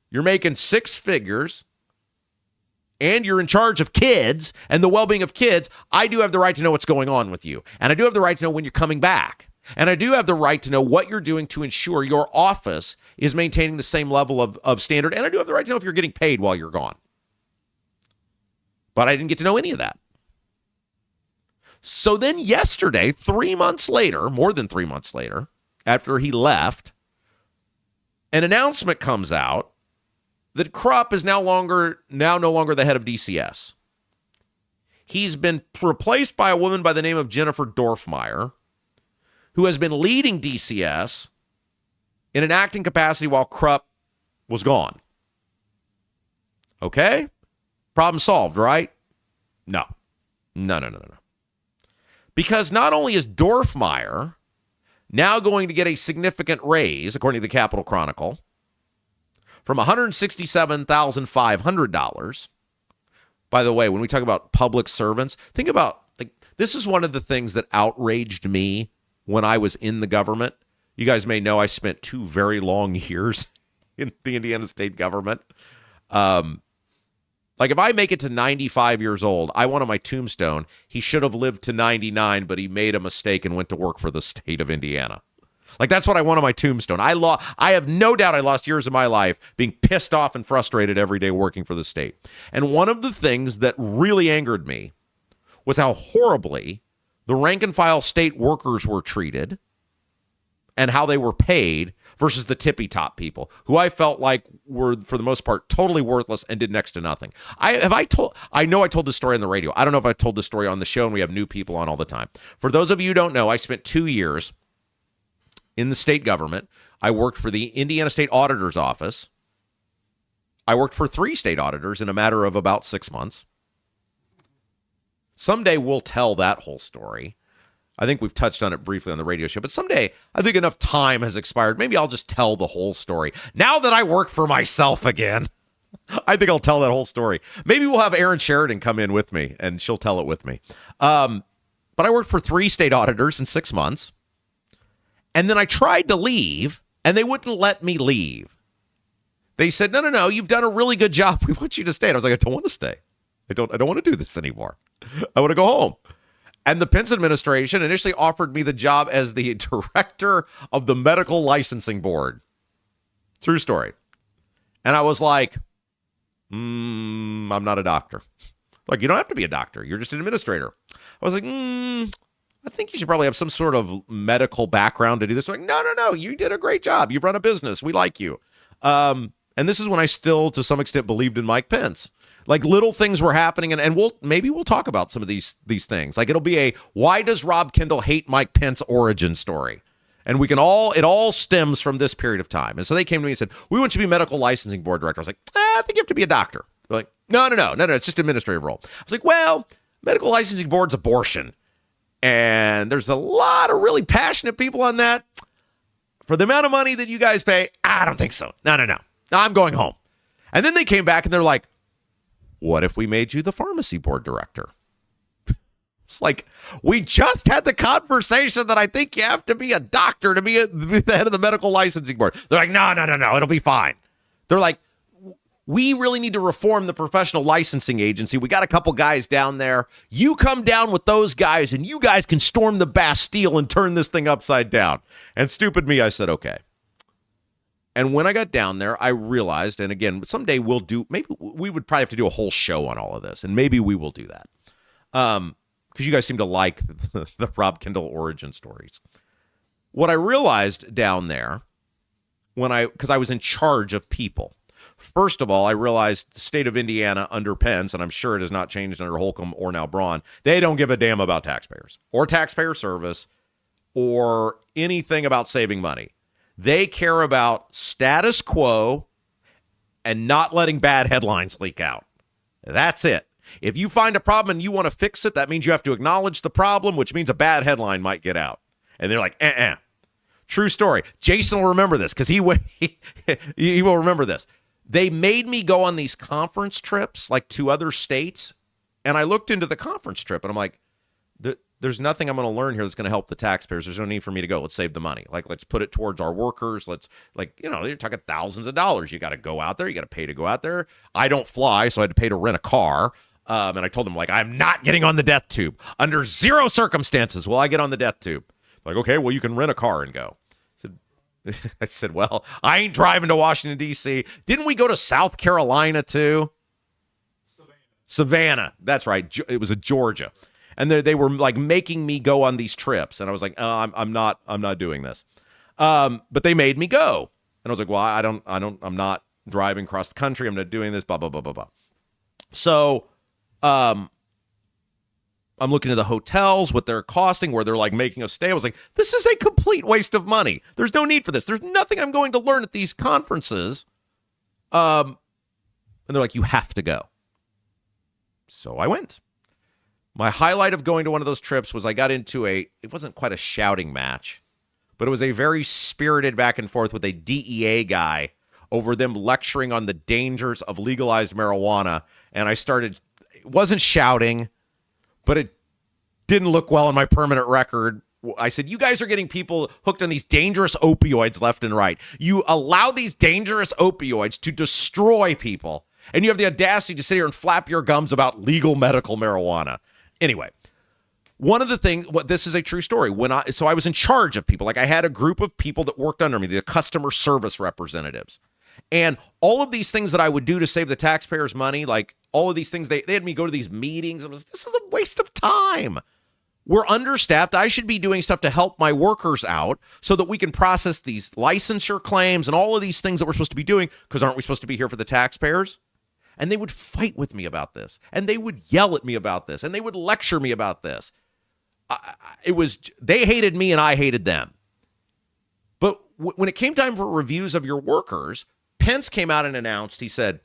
you're making six figures, and you're in charge of kids and the well-being of kids, I do have the right to know what's going on with you. And I do have the right to know when you're coming back. And I do have the right to know what you're doing to ensure your office is maintaining the same level of standard. And I do have the right to know if you're getting paid while you're gone. But I didn't get to know any of that. So then yesterday, 3 months later, more than 3 months later, after he left, an announcement comes out that Krupp is now no longer the head of DCS. He's been replaced by a woman by the name of Jennifer Dorfmeyer, who has been leading DCS in an acting capacity while Krupp was gone. Okay? Problem solved, right? No. Because not only is Dorfmeyer now going to get a significant raise, according to the Capitol Chronicle, from $167,500. By the way, when we talk about public servants, think about, this is one of the things that outraged me when I was in the government. You guys may know I spent 2 very long years in the Indiana state government. If I make it to 95 years old, I want on my tombstone, he should have lived to 99, but he made a mistake and went to work for the state of Indiana. That's what I want on my tombstone. I have no doubt I lost years of my life being pissed off and frustrated every day working for the state. And one of the things that really angered me was how horribly the rank and file state workers were treated and how they were paid versus the tippy top people, who I felt like were, for the most part, totally worthless and did next to nothing. I know I told this story on the radio. I don't know if I told this story on the show, and we have new people on all the time. For those of you who don't know, I spent 2 years in the state government. I worked for the Indiana State Auditor's Office. I worked for 3 state auditors in a matter of about 6 months. Someday we'll tell that whole story. I think we've touched on it briefly on the radio show, but someday I think enough time has expired. Maybe I'll just tell the whole story. Now that I work for myself again, I think I'll tell that whole story. Maybe we'll have Erin Sheridan come in with me and she'll tell it with me. But I worked for 3 state auditors in 6 months. And then I tried to leave, and they wouldn't let me leave. They said, no, you've done a really good job. We want you to stay. And I was like, I don't want to stay. I don't want to do this anymore. I want to go home. And the Pence administration initially offered me the job as the director of the medical licensing board. True story. And I was like, I'm not a doctor. You don't have to be a doctor. You're just an administrator. I was like, I think you should probably have some sort of medical background to do this. I'm like, no, you did a great job. You've run a business. We like you. And this is when I still, to some extent, believed in Mike Pence. Little things were happening, and we'll talk about some of these things. It'll be a why does Rob Kendall hate Mike Pence origin story, and it all stems from this period of time. And so they came to me and said, we want you to be medical licensing board director. I was like, I think you have to be a doctor. They're like, no, it's just an administrative role. I was like, well, medical licensing board's abortion. And there's a lot of really passionate people on that. For the amount of money that you guys pay, I don't think so. No. I'm going home. And then they came back and they're like, what if we made you the pharmacy board director? It's like, we just had the conversation that I think you have to be a doctor to be the head of the medical licensing board. They're like, no, it'll be fine. They're like, we really need to reform the professional licensing agency. We got a couple guys down there. You come down with those guys, and you guys can storm the Bastille and turn this thing upside down. And stupid me, I said, okay. And when I got down there, I realized, and again, someday maybe we would probably have to do a whole show on all of this, and maybe we will do that. Because you guys seem to like the Rob Kendall origin stories. What I realized down there, because I was in charge of people, first of all, I realized the state of Indiana under Pence, and I'm sure it has not changed under Holcomb or now Braun, they don't give a damn about taxpayers or taxpayer service or anything about saving money. They care about status quo and not letting bad headlines leak out. That's it. If you find a problem and you want to fix it, that means you have to acknowledge the problem, which means a bad headline might get out. And they're like, True story. Jason will remember this because he will remember this. They made me go on these conference trips, like to other states. And I looked into the conference trip and I'm like, there's nothing I'm going to learn here that's going to help the taxpayers. There's no need for me to go. Let's save the money. Like, let's put it towards our workers. You're talking thousands of dollars. You got to go out there. You got to pay to go out there. I don't fly, so I had to pay to rent a car. And I told them, I'm not getting on the death tube. Under zero circumstances will I get on the death tube. Like, okay, well, you can rent a car and go. I said, well, I ain't driving to Washington, D.C. Didn't we go to South Carolina, too? Savannah. That's right. It was Georgia. And they were making me go on these trips. And I was like, oh, I'm not doing this. But they made me go. And I was like, well, I'm not driving across the country. I'm not doing this, blah, blah, blah, blah, blah. So I'm looking at the hotels, what they're costing, where they're making us stay. I was like, this is a complete waste of money. There's no need for this. There's nothing I'm going to learn at these conferences. And they're like, you have to go. So I went. My highlight of going to one of those trips was I got into it wasn't quite a shouting match, but it was a very spirited back and forth with a DEA guy over them lecturing on the dangers of legalized marijuana. And it wasn't shouting, but it didn't look well on my permanent record. I said, you guys are getting people hooked on these dangerous opioids left and right. You allow these dangerous opioids to destroy people, and you have the audacity to sit here and flap your gums about legal medical marijuana. Anyway, one of the things, this is a true story. So I was in charge of people. I had a group of people that worked under me, the customer service representatives. And all of these things that I would do to save the taxpayers money, all of these things, they had me go to these meetings. This is a waste of time. We're understaffed. I should be doing stuff to help my workers out so that we can process these licensure claims and all of these things that we're supposed to be doing, because aren't we supposed to be here for the taxpayers? And they would fight with me about this, and they would yell at me about this, and they would lecture me about this. They hated me and I hated them. But when it came time for reviews of your workers, Pence came out and announced, he said,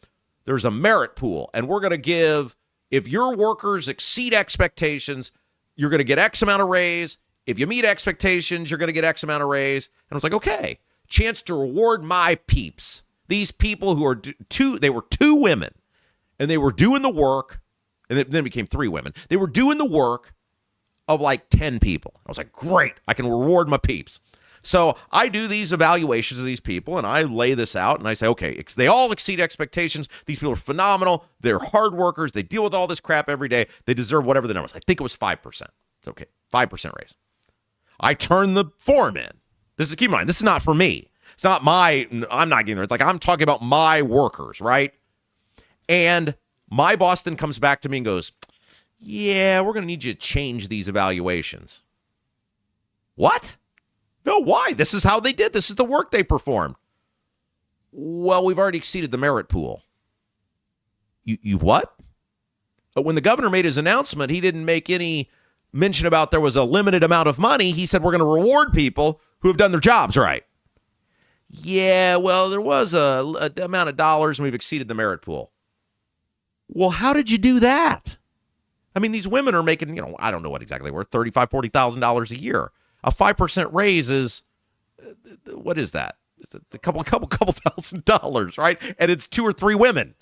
there's a merit pool, and we're going to give, if your workers exceed expectations, you're going to get X amount of raise. If you meet expectations, you're going to get X amount of raise. And I was like, okay, chance to reward my peeps. These people who are they were two women, and they were doing the work, and then it became three women. They were doing the work of 10 people. I was like, great, I can reward my peeps. So I do these evaluations of these people, and I lay this out, and I say, okay, they all exceed expectations. These people are phenomenal. They're hard workers. They deal with all this crap every day. They deserve whatever the number is. I think it was 5%. It's okay, 5% raise. I turn the form in. Keep in mind, this is not for me. It's not I'm not getting it. I'm talking about my workers, right? And my boss then comes back to me and goes, yeah, we're going to need you to change these evaluations. What? No, why? This is how they did. This is the work they performed. Well, we've already exceeded the merit pool. You what? But when the governor made his announcement, he didn't make any mention about there was a limited amount of money. He said, we're going to reward people who have done their jobs right. Yeah, well, there was a amount of dollars and we've exceeded the merit pool. Well, how did you do that? I mean, these women are making, I don't know what exactly worth, $35,000, $40,000 a year. A 5% raise is, what is that? It's a couple $1,000, right? And it's 2 or 3 women.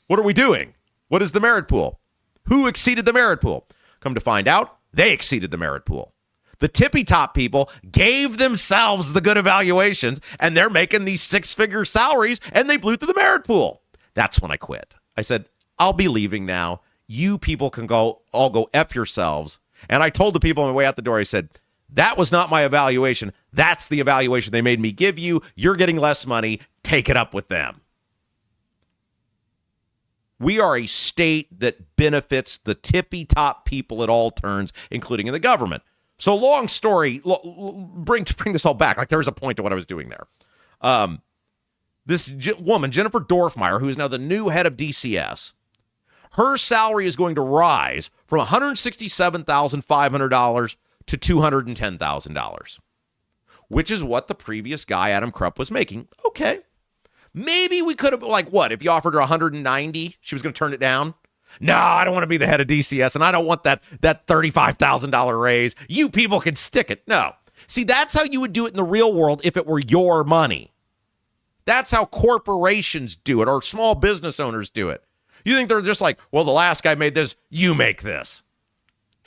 What are we doing? What is the merit pool? Who exceeded the merit pool? Come to find out, they exceeded the merit pool. The tippy top people gave themselves the good evaluations, and they're making these six-figure salaries, and they blew through the merit pool. That's when I quit. I said, I'll be leaving now. You people can all go F yourselves. And I told the people on my way out the door, I said, that was not my evaluation. That's the evaluation they made me give you. You're getting less money. Take it up with them. We are a state that benefits the tippy top people at all turns, including in the government. So long story, bring this all back. Like, there's a point to what I was doing there. This woman, Jennifer Dorfmeyer, who is now the new head of DCS, her salary is going to rise from $167,500 to $210,000, which is what the previous guy, Adam Krupp, was making. Okay. Maybe we could have, like, what? If you offered her 190, she was going to turn it down? No, I don't want to be the head of DCS, and I don't want that $35,000 raise. You people can stick it. No. See, that's how you would do it in the real world if it were your money. That's how corporations do it, or small business owners do it. You think they're just like, well, the last guy made this, you make this.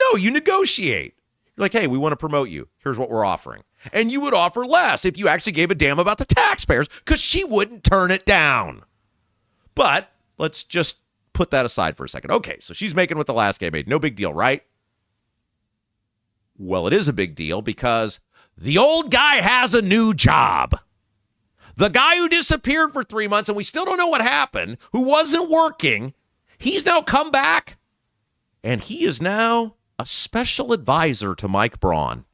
No, you negotiate. You're like, hey, we want to promote you. Here's what we're offering. And you would offer less if you actually gave a damn about the taxpayers, because she wouldn't turn it down. But let's just put that aside for a second. Okay, so she's making what the last guy made. No big deal, right? Well, it is a big deal because the old guy has a new job. The guy who disappeared for 3 months and we still don't know what happened, who wasn't working, he's now come back, and he is now a special advisor to Mike Braun.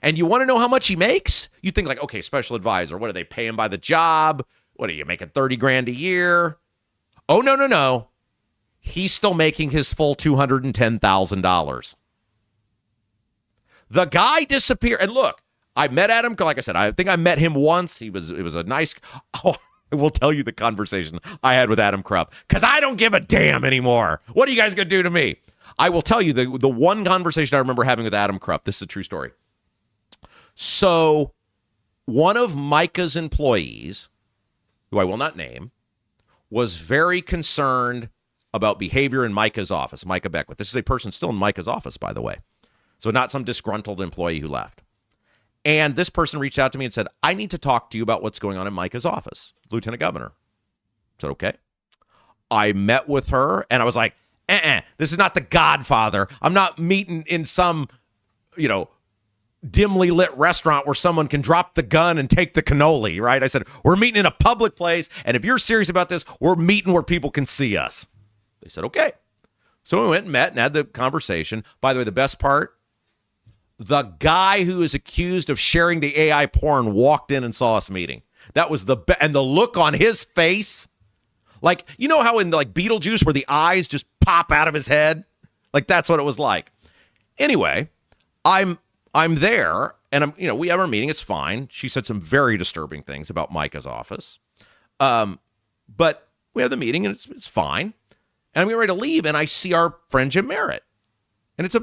And you want to know how much he makes? You think like, okay, special advisor, what do they pay him by the job? What are you making, $30,000 a year? Oh, no. He's still making his full $210,000. The guy disappeared. And look, I met Adam, like I said, I think I met him once. It was a nice, I will tell you the conversation I had with Adam Krupp, because I don't give a damn anymore. What are you guys going to do to me? I will tell you the one conversation I remember having with Adam Krupp. This is a true story. So one of Micah's employees, who I will not name, was very concerned about behavior in Micah's office, Micah Beckwith. This is a person still in Micah's office, by the way. So not some disgruntled employee who left. And this person reached out to me and said, I need to talk to you about what's going on in Micah's office, Lieutenant Governor. I said, okay. I met with her, and I was like, this is not The Godfather. I'm not meeting in some, dimly lit restaurant where someone can drop the gun and take the cannoli, right? I said, we're meeting in a public place, and if you're serious about this, we're meeting where people can see us. They said, okay. So we went and met and had the conversation. By the way, the best part, the guy who is accused of sharing the AI porn walked in and saw us meeting. That was and the look on his face, like, you know how in like Beetlejuice where the eyes just pop out of his head? Like, that's what it was like. Anyway, I'm there, and we have our meeting. It's fine. She said some very disturbing things about Micah's office. But we have the meeting, and it's fine. And I'm getting ready to leave, and I see our friend Jim Merritt. And it's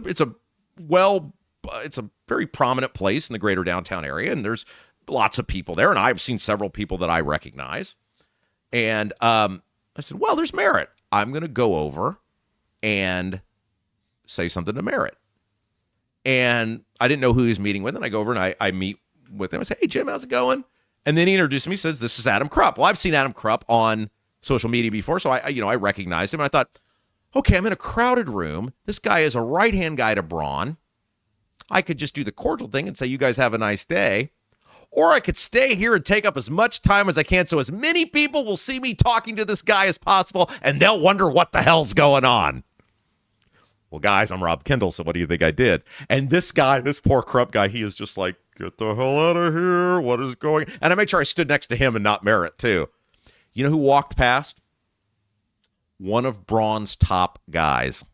a very prominent place in the greater downtown area, and there's lots of people there, and I've seen several people that I recognize. And I said, well, there's Merritt. I'm going to go over and say something to Merritt. And I didn't know who he was meeting with, and I go over and I meet with him. I say, hey, Jim, how's it going? And then he introduced me, says, this is Adam Krupp. Well, I've seen Adam Krupp on social media before, so I recognized him, and I thought, okay, I'm in a crowded room. This guy is a right-hand guy to Braun. I could just do the cordial thing and say, you guys have a nice day. Or I could stay here and take up as much time as I can so as many people will see me talking to this guy as possible, and they'll wonder what the hell's going on. Well, guys, I'm Rob Kendall, so what do you think I did? And this guy, this poor Krupp guy, he is just like, get the hell out of here. What is going on? And I made sure I stood next to him and not Merritt, too. You know who walked past? One of Braun's top guys.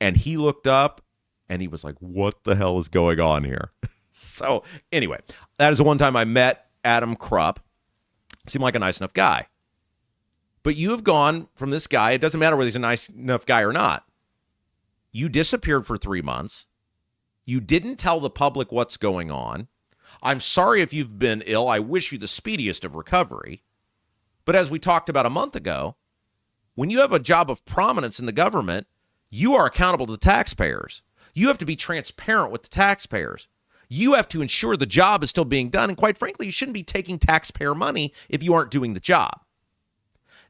And he looked up, and he was like, what the hell is going on here? So anyway, that is the one time I met Adam Krupp. Seemed like a nice enough guy. But you have gone from this guy, it doesn't matter whether he's a nice enough guy or not. You disappeared for 3 months. You didn't tell the public what's going on. I'm sorry if you've been ill. I wish you the speediest of recovery. But as we talked about a month ago, when you have a job of prominence in the government, you are accountable to the taxpayers. You have to be transparent with the taxpayers. You have to ensure the job is still being done. And quite frankly, you shouldn't be taking taxpayer money if you aren't doing the job.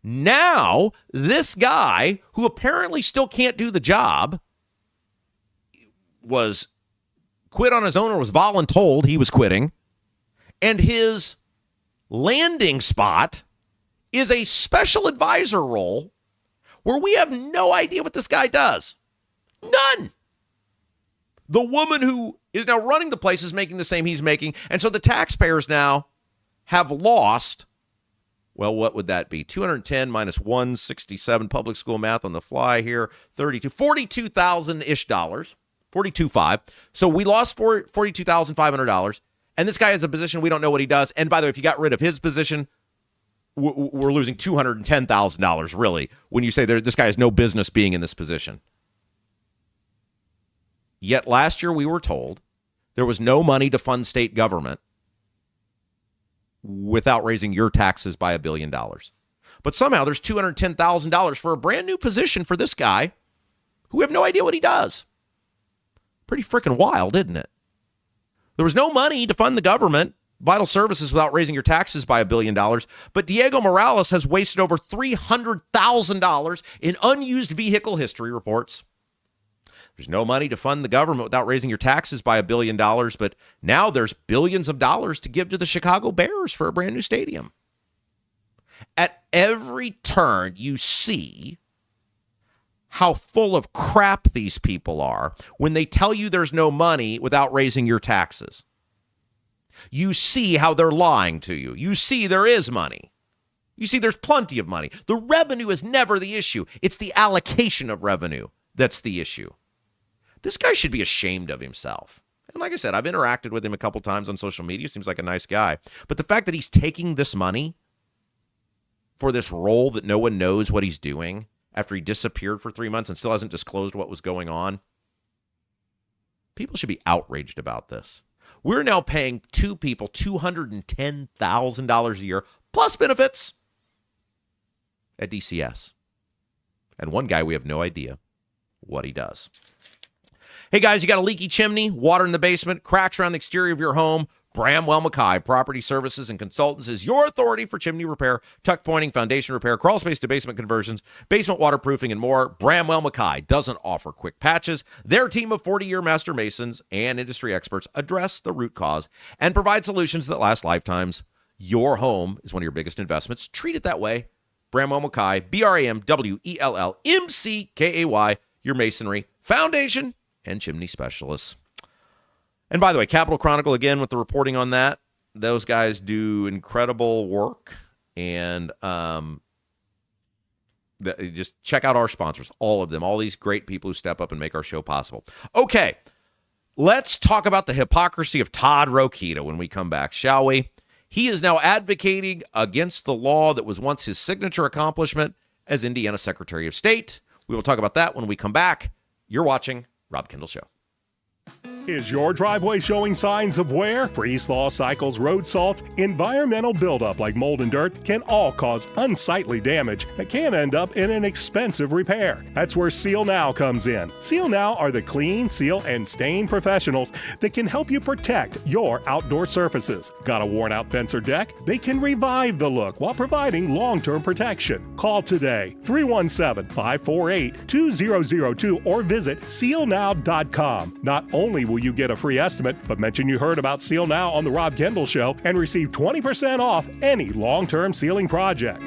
Now, this guy, who apparently still can't do the job, was quit on his own or was voluntold he was quitting. And his landing spot is a special advisor role where we have no idea what this guy does. None. The woman who is now running the place is making the same he's making. And so the taxpayers now have lost, well, what would that be? 210 minus 167, public school math on the fly here, 42,000-ish dollars, 42.5. So we lost $42,500. And this guy has a position, we don't know what he does. And by the way, if you got rid of his position, we're losing $210,000, really, when you say this guy has no business being in this position. Yet last year we were told there was no money to fund state government without raising your taxes by $1 billion. But somehow there's $210,000 for a brand new position for this guy who we have no idea what he does. Pretty freaking wild, isn't it? There was no money to fund the government, vital services, without raising your taxes by $1 billion. But Diego Morales has wasted over $300,000 in unused vehicle history reports. There's no money to fund the government without raising your taxes by $1 billion, but now there's billions of dollars to give to the Chicago Bears for a brand new stadium. At every turn, you see how full of crap these people are when they tell you there's no money without raising your taxes. You see how they're lying to you. You see there is money. You see there's plenty of money. The revenue is never the issue. It's the allocation of revenue that's the issue. This guy should be ashamed of himself. And like I said, I've interacted with him a couple times on social media. Seems like a nice guy. But the fact that he's taking this money for this role that no one knows what he's doing after he disappeared for 3 months and still hasn't disclosed what was going on, people should be outraged about this. We're now paying two people $210,000 a year plus benefits at DCS. And one guy, we have no idea what he does. Hey, guys, you got a leaky chimney, water in the basement, cracks around the exterior of your home? Bramwell Mackay Property Services and Consultants is your authority for chimney repair, tuck pointing, foundation repair, crawl space to basement conversions, basement waterproofing, and more. Bramwell Mackay doesn't offer quick patches. Their team of 40-year master masons and industry experts address the root cause and provide solutions that last lifetimes. Your home is one of your biggest investments. Treat it that way. Bramwell Mackay, BRAMWELLMCKAY, your masonry, foundation, and chimney specialists. And by the way, Capital Chronicle, again, with the reporting on that, those guys do incredible work. And just check out our sponsors, all of them, all these great people who step up and make our show possible. Okay, let's talk about the hypocrisy of Todd Rokita when we come back, shall we? He is now advocating against the law that was once his signature accomplishment as Indiana Secretary of State. We will talk about that when we come back. You're watching Rob Kendall Show. Is your driveway showing signs of wear? Freeze-thaw cycles, road salt, environmental buildup like mold and dirt can all cause unsightly damage that can end up in an expensive repair. That's where Seal Now comes in. Seal Now are the clean, seal, and stain professionals that can help you protect your outdoor surfaces. Got a worn-out fence or deck? They can revive the look while providing long-term protection. Call today, 317-548-2002, or visit sealnow.com. Not only will you get a free estimate, but mention you heard about Seal Now on the Rob Kendall Show and receive 20% off any long-term sealing project.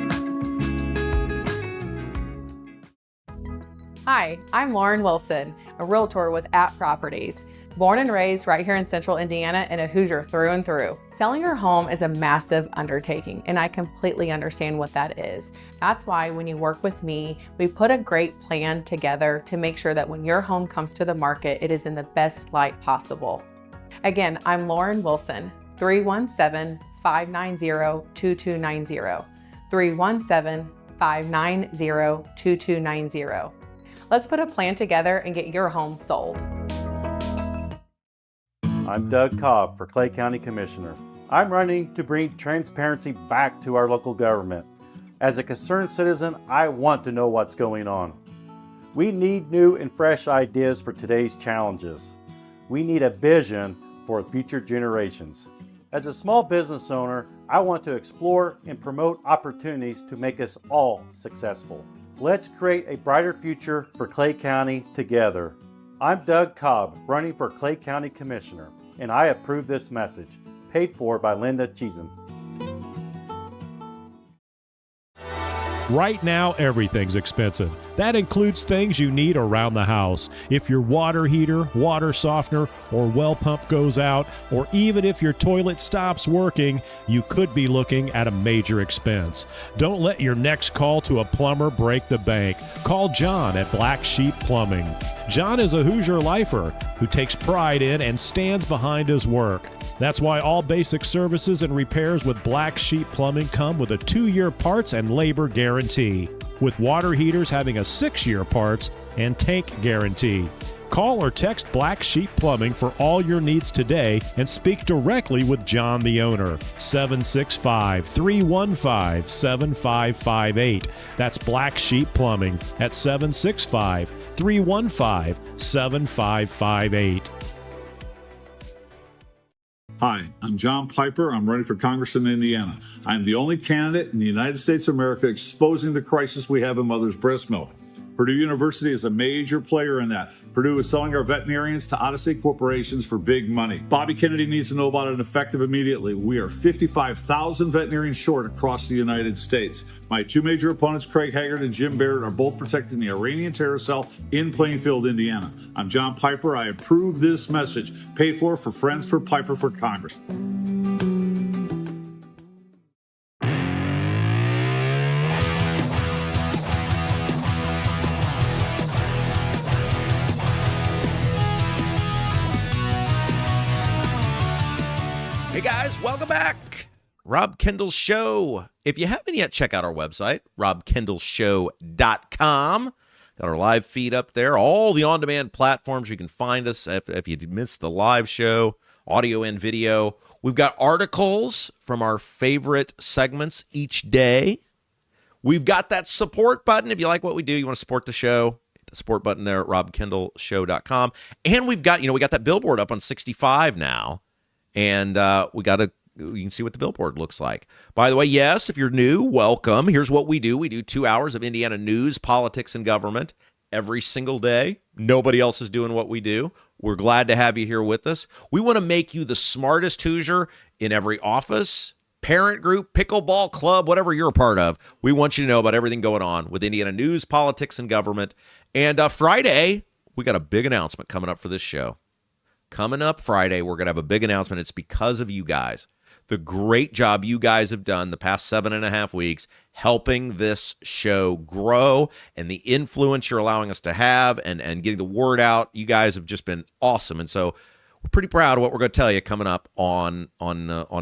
Hi, I'm Lauren Wilson, a realtor with App Properties. Born and raised right here in Central Indiana and a Hoosier through and through. Selling your home is a massive undertaking, and I completely understand what that is. That's why when you work with me, we put a great plan together to make sure that when your home comes to the market, it is in the best light possible. Again, I'm Lauren Wilson, 317-590-2290. 317-590-2290. Let's put a plan together and get your home sold. I'm Doug Cobb for Clay County Commissioner. I'm running to bring transparency back to our local government. As a concerned citizen, I want to know what's going on. We need new and fresh ideas for today's challenges. We need a vision for future generations. As a small business owner, I want to explore and promote opportunities to make us all successful. Let's create a brighter future for Clay County together. I'm Doug Cobb, running for Clay County Commissioner, and I approve this message. Paid for by Linda Cheesem. Right now, everything's expensive. That includes things you need around the house. If your water heater, water softener, or well pump goes out, or even if your toilet stops working, you could be looking at a major expense. Don't let your next call to a plumber break the bank. Call John at Black Sheep Plumbing. John is a Hoosier lifer who takes pride in and stands behind his work. That's why all basic services and repairs with Black Sheep Plumbing come with a 2-year parts and labor guarantee, with water heaters having a 6-year parts and tank guarantee. Call or text Black Sheep Plumbing for all your needs today and speak directly with John, the owner. 765-315-7558. That's Black Sheep Plumbing at 765-315-7558. Hi, I'm John Piper. I'm running for Congress in Indiana. I'm the only candidate in the United States of America exposing the crisis we have in mother's breast milk. Purdue University is a major player in that. Purdue is selling our veterinarians to out-of-state corporations for big money. Bobby Kennedy needs to know about it effective immediately. We are 55,000 veterinarians short across the United States. My two major opponents, Craig Haggard and Jim Barrett, are both protecting the Iranian terror cell in Plainfield, Indiana. I'm John Piper. I approve this message. Paid for Friends for Piper for Congress. Hey guys, welcome back. Rob Kendall Show. If you haven't yet, check out our website, robkendallshow.com. Got our live feed up there, all the on-demand platforms you can find us if you missed the live show, audio and video. We've got articles from our favorite segments each day. We've got that support button. If you like what we do, you want to support the show, hit the support button there at robkendallshow.com. And we got that billboard up on 65 now. And you can see what the billboard looks like. By the way, yes, if you're new, welcome. Here's what we do. We do 2 hours of Indiana news, politics, and government every single day. Nobody else is doing what we do. We're glad to have you here with us. We want to make you the smartest Hoosier in every office, parent group, pickleball club, whatever you're a part of. We want you to know about everything going on with Indiana news, politics, and government. And Friday, we got a big announcement coming up for this show. Coming up Friday, we're going to have a big announcement. It's because of you guys. The great job you guys have done the past 7.5 weeks helping this show grow and the influence you're allowing us to have and getting the word out. You guys have just been awesome. And so we're pretty proud of what we're going to tell you coming up on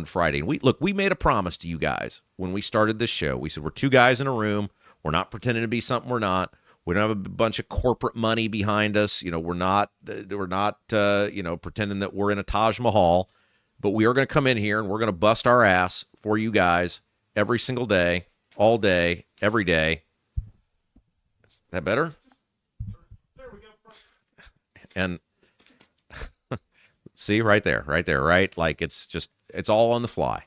Friday. And we made a promise to you guys when we started this show. We said we're 2 guys in a room. We're not pretending to be something we're not. We don't have a bunch of corporate money behind us. We're not pretending that we're in a Taj Mahal, but we are going to come in here and we're going to bust our ass for you guys every single day, all day, every day. Is that better? There we go. And see right there, right? Like it's all on the fly.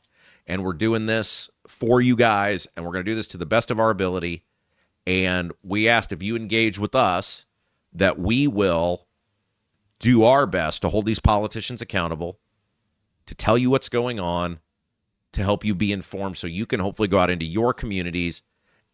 And we're doing this for you guys, and we're going to do this to the best of our ability. And we asked if you engage with us that we will do our best to hold these politicians accountable, to tell you what's going on, to help you be informed so you can hopefully go out into your communities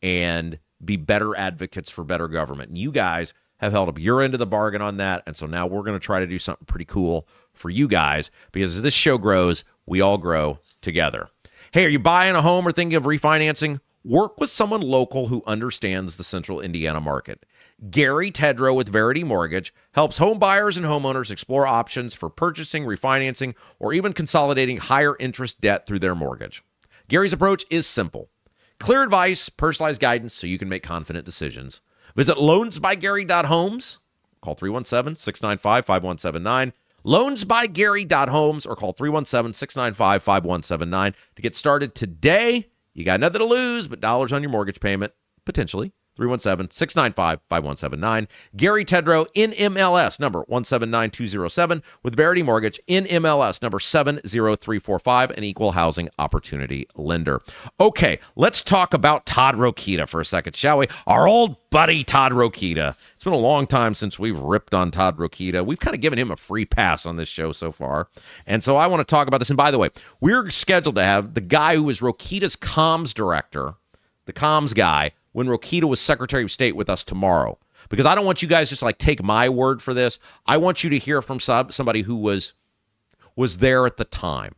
and be better advocates for better government. And you guys have held up your end of the bargain on that. And so now we're going to try to do something pretty cool for you guys, because as this show grows, we all grow together. Hey, are you buying a home or thinking of refinancing? Work with someone local who understands the central Indiana market. Gary Tedrow with Verity Mortgage helps home buyers and homeowners explore options for purchasing, refinancing, or even consolidating higher interest debt through their mortgage. Gary's approach is simple. Clear advice, personalized guidance so you can make confident decisions. Visit loansbygary.homes, call 317-695-5179, loansbygary.homes, or call 317-695-5179 to get started today. You got nothing to lose but dollars on your mortgage payment, potentially. 317-695-5179. Gary Tedrow in MLS, number 179207, with Verity Mortgage in MLS, number 70345, an equal housing opportunity lender. Okay, let's talk about Todd Rokita for a second, shall we? Our old buddy Todd Rokita. It's been a long time since we've ripped on Todd Rokita. We've kind of given him a free pass on this show so far. And so I want to talk about this. And by the way, we're scheduled to have the guy who was Rokita's comms director, the comms guy, when Rokita was Secretary of State with us tomorrow. Because I don't want you guys just like take my word for this. I want you to hear from somebody who was there at the time.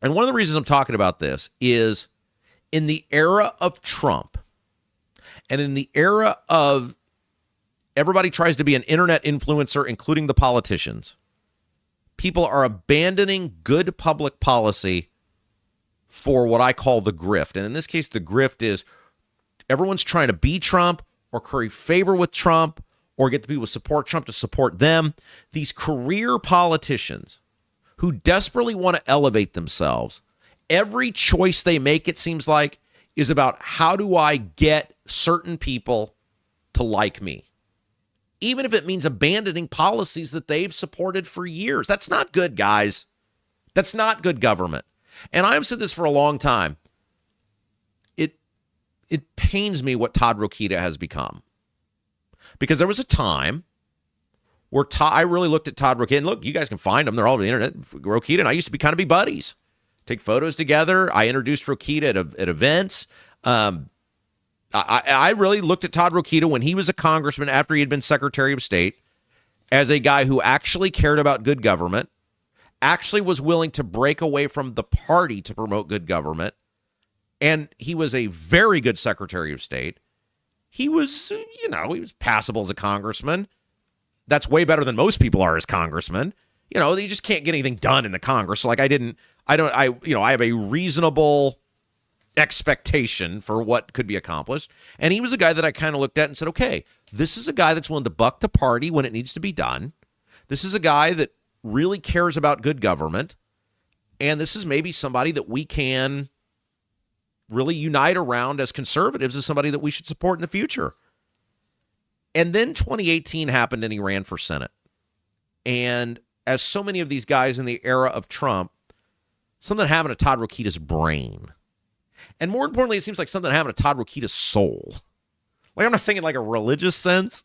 And one of the reasons I'm talking about this is in the era of Trump and in the era of everybody tries to be an internet influencer, including the politicians, people are abandoning good public policy for what I call the grift. And in this case, the grift is everyone's trying to be Trump or curry favor with Trump or get the people who support Trump to support them. These career politicians who desperately want to elevate themselves, every choice they make, it seems like, is about how do I get certain people to like me, even if it means abandoning policies that they've supported for years. That's not good, guys. That's not good government. And I've said this for a long time. It pains me what Todd Rokita has become. Because there was a time where I really looked at Todd Rokita, and look, you guys can find them. They're all over the internet. Rokita and I used to be buddies. Take photos together. I introduced Rokita at events. I really looked at Todd Rokita when he was a congressman after he had been Secretary of State as a guy who actually cared about good government, actually was willing to break away from the party to promote good government. And he was a very good Secretary of State. He was, he was passable as a congressman. That's way better than most people are as congressmen. You just can't get anything done in the Congress. So like I have a reasonable expectation for what could be accomplished. And he was a guy that I kind of looked at and said, okay, this is a guy that's willing to buck the party when it needs to be done. This is a guy that really cares about good government. And this is maybe somebody that we can really unite around as conservatives, as somebody that we should support in the future. And then 2018 happened and he ran for Senate. And as so many of these guys in the era of Trump, something happened to Todd Rokita's brain. And more importantly, it seems like something happened to Todd Rokita's soul. Like, I'm not saying in like a religious sense,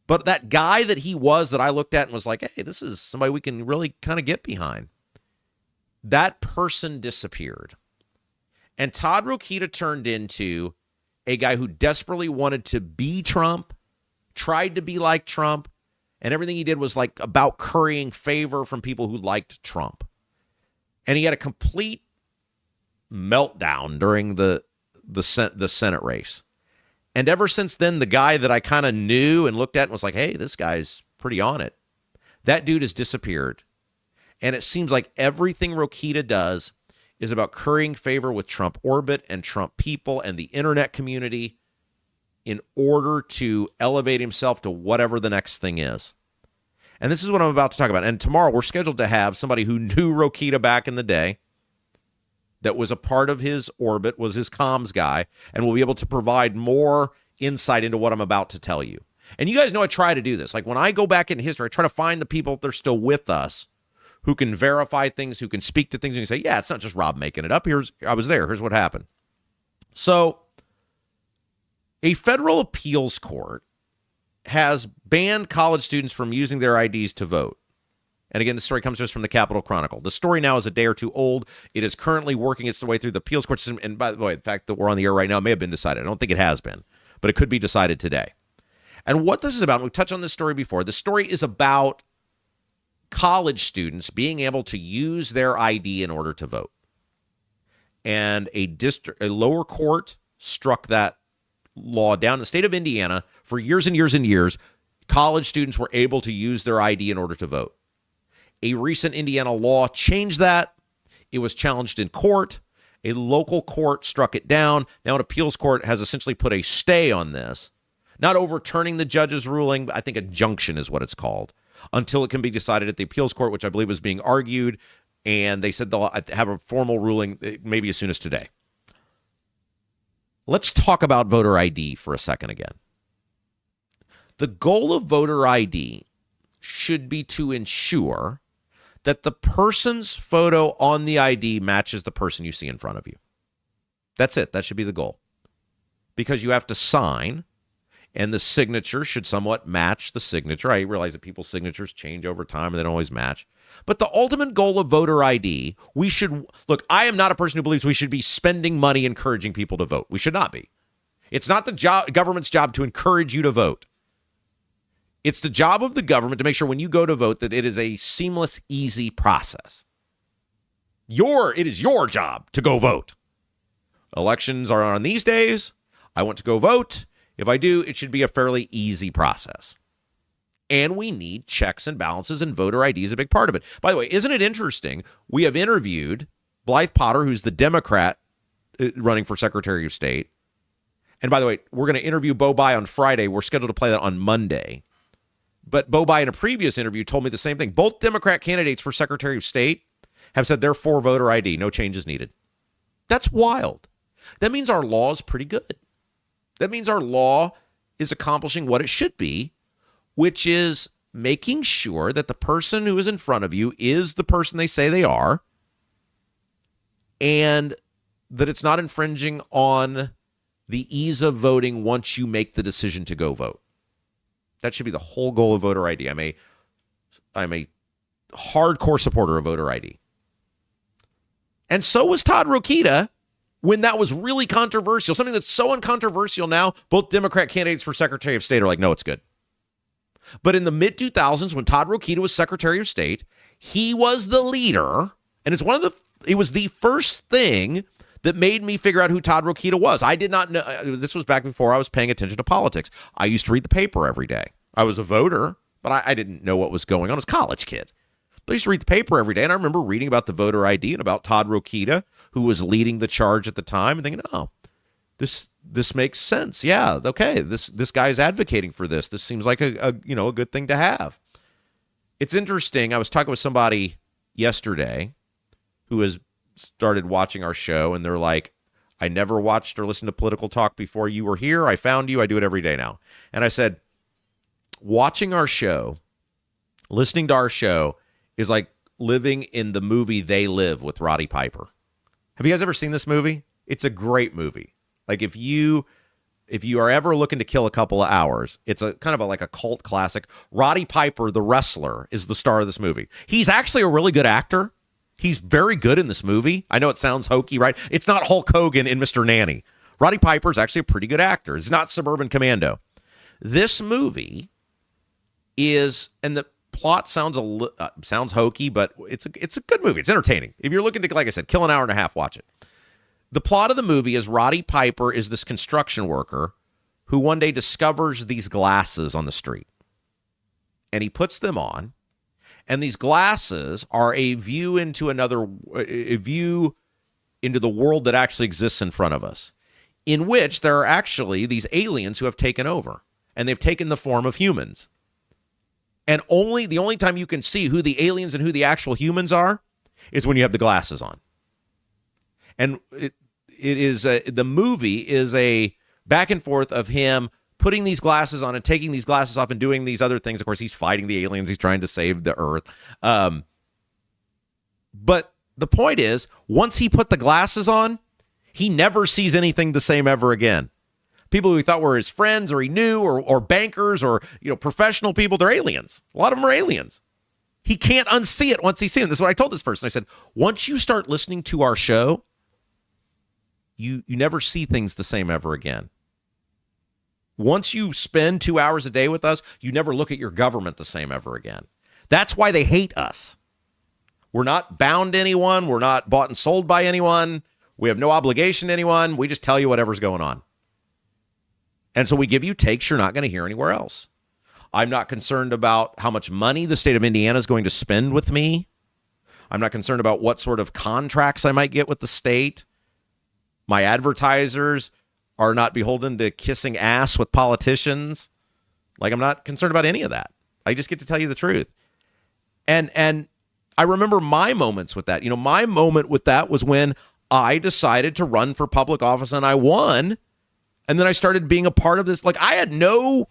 but that guy that he was that I looked at and was like, hey, this is somebody we can really kind of get behind. That person disappeared. And Todd Rokita turned into a guy who desperately wanted to be Trump, tried to be like Trump, and everything he did was like about currying favor from people who liked Trump. And he had a complete meltdown during the Senate race. And ever since then, the guy that I kind of knew and looked at and was like, hey, this guy's pretty on it, that dude has disappeared. And it seems like everything Rokita does is about currying favor with Trump orbit and Trump people and the internet community in order to elevate himself to whatever the next thing is. And this is what I'm about to talk about. And tomorrow we're scheduled to have somebody who knew Rokita back in the day, that was a part of his orbit, was his comms guy, and will be able to provide more insight into what I'm about to tell you. And you guys know I try to do this. Like when I go back in history, I try to find the people that are still with us who can verify things, who can speak to things, and say, yeah, it's not just Rob making it up. I was there. Here's what happened. So a federal appeals court has banned college students from using their IDs to vote. And again, the story comes to us from the Capitol Chronicle. The story now is a day or two old. It is currently working its way through the appeals court system. And by the way, the fact that we're on the air right now may have been decided. I don't think it has been, but it could be decided today. And what this is about, and we've touched on this story before, the story is about college students being able to use their ID in order to vote. And a lower court struck that law down. In the state of Indiana, for years and years and years, college students were able to use their ID in order to vote. A recent Indiana law changed that. It was challenged in court. A local court struck it down. Now an appeals court has essentially put a stay on this, not overturning the judge's ruling, but I think a junction is what it's called, until it can be decided at the appeals court, which I believe is being argued. And they said they'll have a formal ruling maybe as soon as today. let's talk about voter ID for a second again. The goal of voter ID should be to ensure that the person's photo on the ID matches the person you see in front of you. That's it. That should be the goal. Because you have to sign, and the signature should somewhat match the signature. I realize that people's signatures change over time and they don't always match. But the ultimate goal of voter ID, look, I am not a person who believes we should be spending money encouraging people to vote. We should not be. It's not the government's job to encourage you to vote. It's the job of the government to make sure when you go to vote that it is a seamless, easy process. It is your job to go vote. Elections are on these days. I want to go vote. If I do, it should be a fairly easy process. And we need checks and balances, and voter ID is a big part of it. By the way, isn't it interesting? We have interviewed Blythe Potter, who's the Democrat running for Secretary of State. And by the way, we're going to interview Bo Bai on Friday. We're scheduled to play that on Monday. But Bo Bai, in a previous interview, told me the same thing. Both Democrat candidates for Secretary of State have said they're for voter ID. No changes needed. That's wild. That means our law is pretty good. That means our law is accomplishing what it should be, which is making sure that the person who is in front of you is the person they say they are, and that it's not infringing on the ease of voting once you make the decision to go vote. That should be the whole goal of voter ID. I'm a hardcore supporter of voter ID. And so was Todd Rokita when that was really controversial. Something that's so uncontroversial now, both Democrat candidates for Secretary of State are like, no, it's good. But in the mid-2000s, when Todd Rokita was Secretary of State, he was the leader, and it was the first thing that made me figure out who Todd Rokita was. I did not know. This was back before I was paying attention to politics. I used to read the paper every day. I was a voter, but I didn't know what was going on. I was a college kid. But I used to read the paper every day, and I remember reading about the voter ID and about Todd Rokita, who was leading the charge at the time, and thinking, oh, this makes sense. Yeah, okay, this guy's advocating for this. This seems like a good thing to have. It's interesting. I was talking with somebody yesterday who has started watching our show, and they're like, I never watched or listened to political talk before you were here. I found you. I do it every day now. And I said, watching our show, listening to our show is like living in the movie They Live with Roddy Piper. Have you guys ever seen this movie? It's a great movie. Like if you are ever looking to kill a couple of hours, it's a kind of like a cult classic. Roddy Piper, the wrestler, is the star of this movie. He's actually a really good actor. He's very good in this movie. I know it sounds hokey, right? It's not Hulk Hogan in Mr. Nanny. Roddy Piper is actually a pretty good actor. It's not Suburban Commando. This movie is, and the plot sounds hokey, but it's a good movie. It's entertaining. If you're looking to, like I said, kill an hour and a half, watch it. The plot of the movie is Roddy Piper is this construction worker who one day discovers these glasses on the street. And he puts them on. And these glasses are a view into the world that actually exists in front of us, in which there are actually these aliens who have taken over, and they've taken the form of humans. And the only time you can see who the aliens and who the actual humans are is when you have the glasses on. And the movie is a back and forth of him putting these glasses on and taking these glasses off and doing these other things. Of course, he's fighting the aliens. He's trying to save the Earth. But the point is, once he put the glasses on, he never sees anything the same ever again. People who he thought were his friends or he knew or bankers or professional people, they're aliens. A lot of them are aliens. He can't unsee it once he sees them. This is what I told this person. I said, once you start listening to our show, you never see things the same ever again. Once you spend 2 hours a day with us, you never look at your government the same ever again. That's why they hate us. We're not bound to anyone. We're not bought and sold by anyone. We have no obligation to anyone. We just tell you whatever's going on. And so we give you takes you're not going to hear anywhere else. I'm not concerned about how much money the state of Indiana is going to spend with me. I'm not concerned about what sort of contracts I might get with the state. My advertisers are not beholden to kissing ass with politicians. Like, I'm not concerned about any of that. I just get to tell you the truth. And I remember my moments with that. My moment with that was when I decided to run for public office and I won And then I started being a part of this. Like, I had no,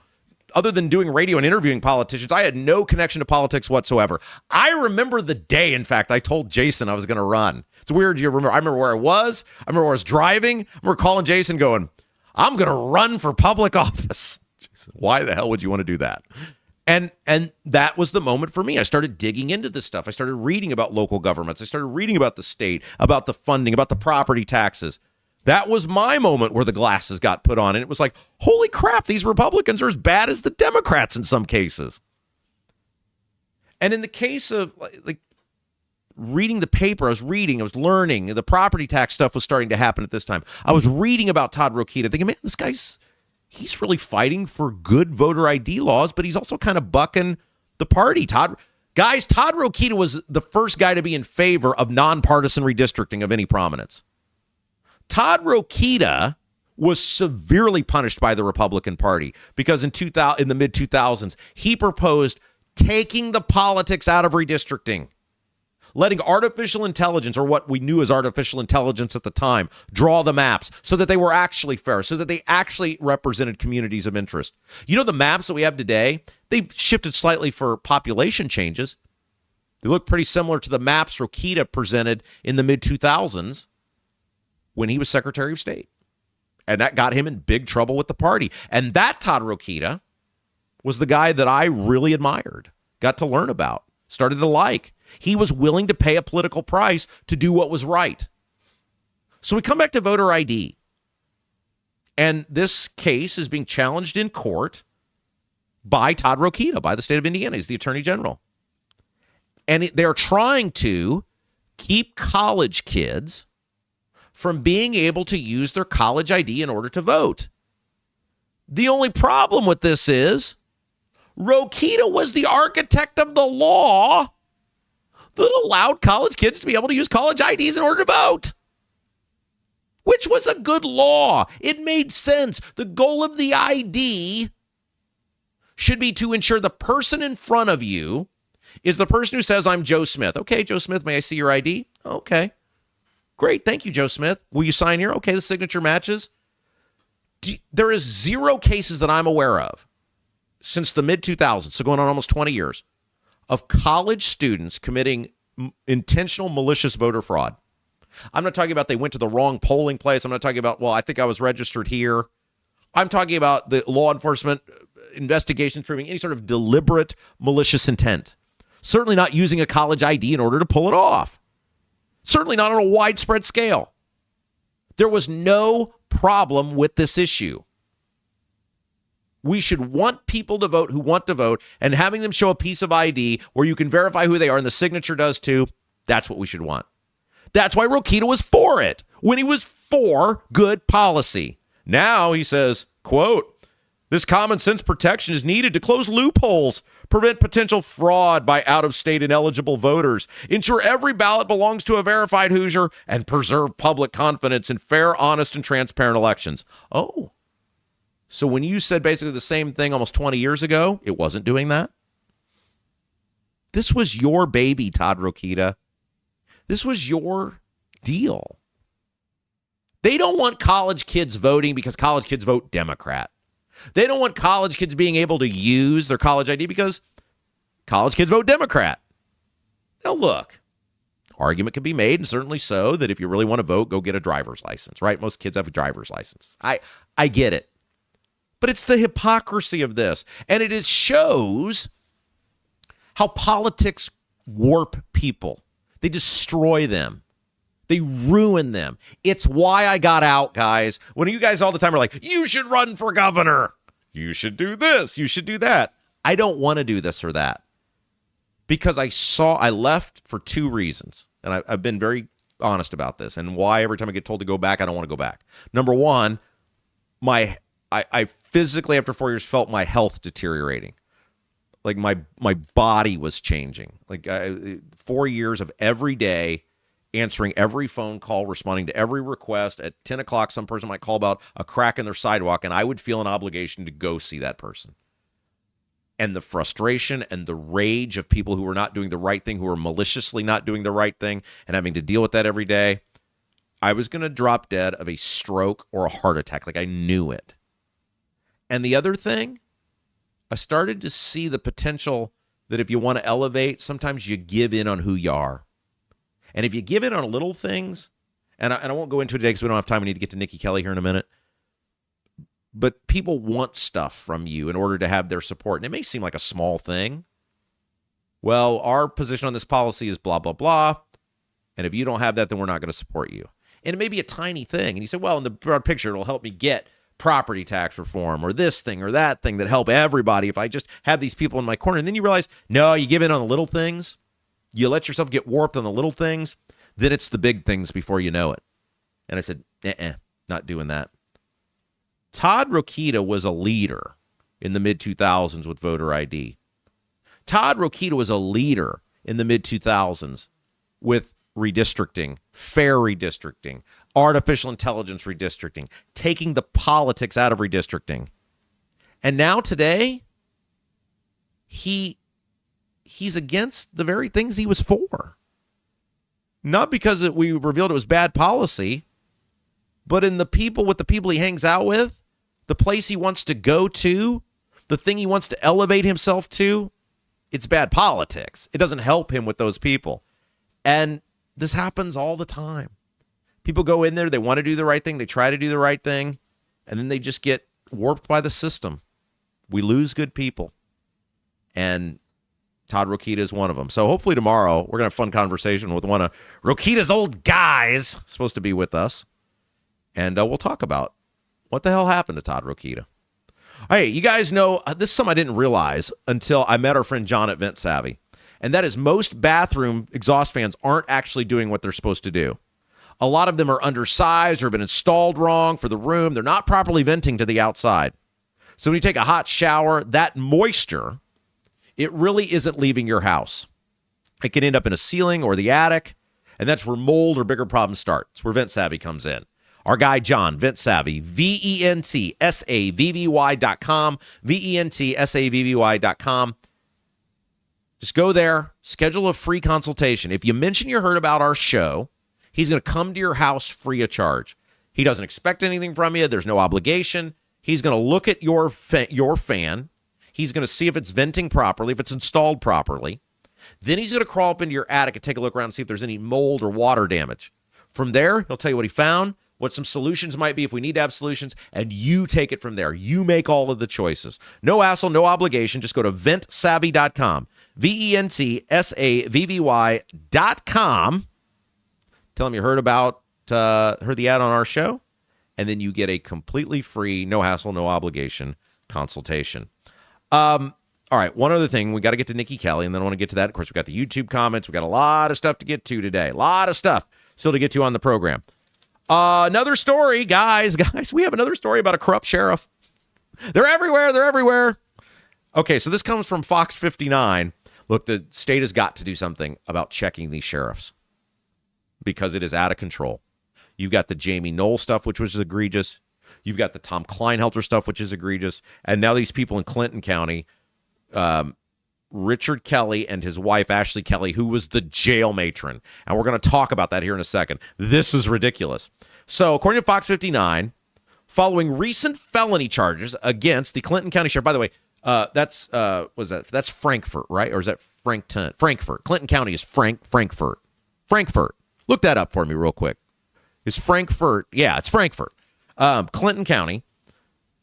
other than doing radio and interviewing politicians, I had no connection to politics whatsoever. I remember the day, in fact, I told Jason I was going to run. It's weird. I remember where I was. I remember where I was driving. I remember calling Jason going, I'm going to run for public office. Jason, why the hell would you want to do that? And that was the moment for me. I started digging into this stuff. I started reading about local governments. I started reading about the state, about the funding, about the property taxes. That was my moment where the glasses got put on. And it was like, holy crap, these Republicans are as bad as the Democrats in some cases. And in the case of like reading the paper, I was learning. The property tax stuff was starting to happen at this time. I was reading about Todd Rokita thinking, man, he's really fighting for good voter ID laws, but he's also kind of bucking the party. Todd Rokita was the first guy to be in favor of nonpartisan redistricting of any prominence. Todd Rokita was severely punished by the Republican Party because in the mid-2000s, he proposed taking the politics out of redistricting, letting artificial intelligence, or what we knew as artificial intelligence at the time, draw the maps so that they were actually fair, so that they actually represented communities of interest. You know, the maps that we have today, they've shifted slightly for population changes. They look pretty similar to the maps Rokita presented in the mid-2000s when he was Secretary of State. And that got him in big trouble with the party. And that Todd Rokita was the guy that I really admired, got to learn about, started to like. He was willing to pay a political price to do what was right. So we come back to voter ID. And this case is being challenged in court by Todd Rokita, by the state of Indiana. He's the Attorney General. And they're trying to keep college kids from being able to use their college ID in order to vote. The only problem with this is Rokita was the architect of the law that allowed college kids to be able to use college IDs in order to vote, which was a good law. It made sense. The goal of the ID should be to ensure the person in front of you is the person who says, I'm Joe Smith. Okay, Joe Smith, may I see your ID? Okay. Great. Thank you, Joe Smith. Will you sign here? Okay, the signature matches. There is zero cases that I'm aware of since the mid-2000s, so going on almost 20 years, of college students committing intentional malicious voter fraud. I'm not talking about they went to the wrong polling place. I'm not talking about, well, I think I was registered here. I'm talking about the law enforcement investigations proving any sort of deliberate malicious intent. Certainly not using a college ID in order to pull it off. Certainly not on a widespread scale. There was no problem with this issue. We should want people to vote who want to vote, and having them show a piece of ID where you can verify who they are, and the signature does too. That's what we should want. That's why Rokita was for it, when he was for good policy. Now he says, quote, this common sense protection is needed to close loopholes, prevent potential fraud by out-of-state ineligible voters, ensure every ballot belongs to a verified Hoosier, and preserve public confidence in fair, honest, and transparent elections. Oh, so when you said basically the same thing almost 20 years ago, it wasn't doing that? This was your baby, Todd Rokita. This was your deal. They don't want college kids voting because college kids vote Democrat. They don't want college kids being able to use their college ID because college kids vote Democrat. Now, look, argument can be made, and certainly so, that if you really want to vote, go get a driver's license, right? Most kids have a driver's license. I get it. But it's the hypocrisy of this. And it shows how politics warp people. They destroy them. They ruin them. It's why I got out, guys. When you guys all the time are like, you should run for governor. You should do this. You should do that. I don't want to do this or that. Because I left for two reasons. And I've been very honest about this. And why every time I get told to go back, I don't want to go back. Number one, I physically, after 4 years, felt my health deteriorating. Like my body was changing. Like 4 years of every day answering every phone call, responding to every request. At 10 o'clock, some person might call about a crack in their sidewalk, and I would feel an obligation to go see that person. And the frustration and the rage of people who were not doing the right thing, who were maliciously not doing the right thing, and having to deal with that every day, I was going to drop dead of a stroke or a heart attack. Like, I knew it. And the other thing, I started to see the potential that if you want to elevate, sometimes you give in on who you are. And if you give in on little things, and I won't go into it today because we don't have time. We need to get to Nikki Kelly here in a minute. But people want stuff from you in order to have their support. And it may seem like a small thing. Well, our position on this policy is blah, blah, blah. And if you don't have that, then we're not going to support you. And it may be a tiny thing. And you say, well, in the broad picture, it'll help me get property tax reform or this thing or that thing that help everybody if I just have these people in my corner. And then you realize, no, you give in on the little things. You let yourself get warped on the little things. Then it's the big things before you know it. And I said, not doing that. Todd Rokita was a leader in the mid-2000s with voter ID. Todd Rokita was a leader in the mid-2000s with redistricting, fair redistricting, artificial intelligence redistricting, taking the politics out of redistricting. And now today, he's against the very things he was for. Not because we revealed it was bad policy, but in the people he hangs out with, the place he wants to go to, the thing he wants to elevate himself to, it's bad politics. It doesn't help him with those people. And this happens all the time. People go in there, they want to do the right thing, they try to do the right thing, and then they just get warped by the system. We lose good people. And Todd Rokita is one of them. So hopefully tomorrow we're going to have a fun conversation with one of Rokita's old guys supposed to be with us. And we'll talk about what the hell happened to Todd Rokita. Hey, you guys know, this is something I didn't realize until I met our friend John at Vent Savvy. And that is most bathroom exhaust fans aren't actually doing what they're supposed to do. A lot of them are undersized or have been installed wrong for the room. They're not properly venting to the outside. So when you take a hot shower, that moisture, it really isn't leaving your house. It can end up in a ceiling or the attic, and that's where mold or bigger problems start. It's where Vent Savvy comes in. Our guy, John, Vent Savvy, VENTSAVVY.com, VENTSAVVY.com. Just go there, schedule a free consultation. If you mention you heard about our show, he's going to come to your house free of charge. He doesn't expect anything from you. There's no obligation. He's going to look at your fan. He's going to see if it's venting properly, if it's installed properly. Then he's going to crawl up into your attic and take a look around and see if there's any mold or water damage. From there, he'll tell you what he found, what some solutions might be if we need to have solutions, and you take it from there. You make all of the choices. No hassle, no obligation. Just go to ventsavvy.com, VENTSAVVY.com. Tell him you heard the ad on our show, and then you get a completely free, no hassle, no obligation consultation. All right, one other thing. We got to get to Nikki Kelly, and then I want to get to that. Of course, we got the YouTube comments. We got a lot of stuff to get to today. A lot of stuff still to get to on the program. Another story, guys, we have another story about a corrupt sheriff. They're everywhere. Okay, so this comes from Fox 59. Look, the state has got to do something about checking these sheriffs because it is out of control. You've got the Jamie Knoll stuff, which was egregious. You've got the Tom Kleinhelter stuff, which is egregious. And now these people in Clinton County, Richard Kelly and his wife, Ashley Kelly, who was the jail matron. And we're going to talk about that here in a second. This is ridiculous. So according to Fox 59, following recent felony charges against the Clinton County Sheriff, by the way, that's Frankfurt, right? Or is that Frankton? Frankfurt. Clinton County is Frankfurt. Look that up for me real quick. Is Frankfurt? Yeah, it's Frankfurt. Clinton County,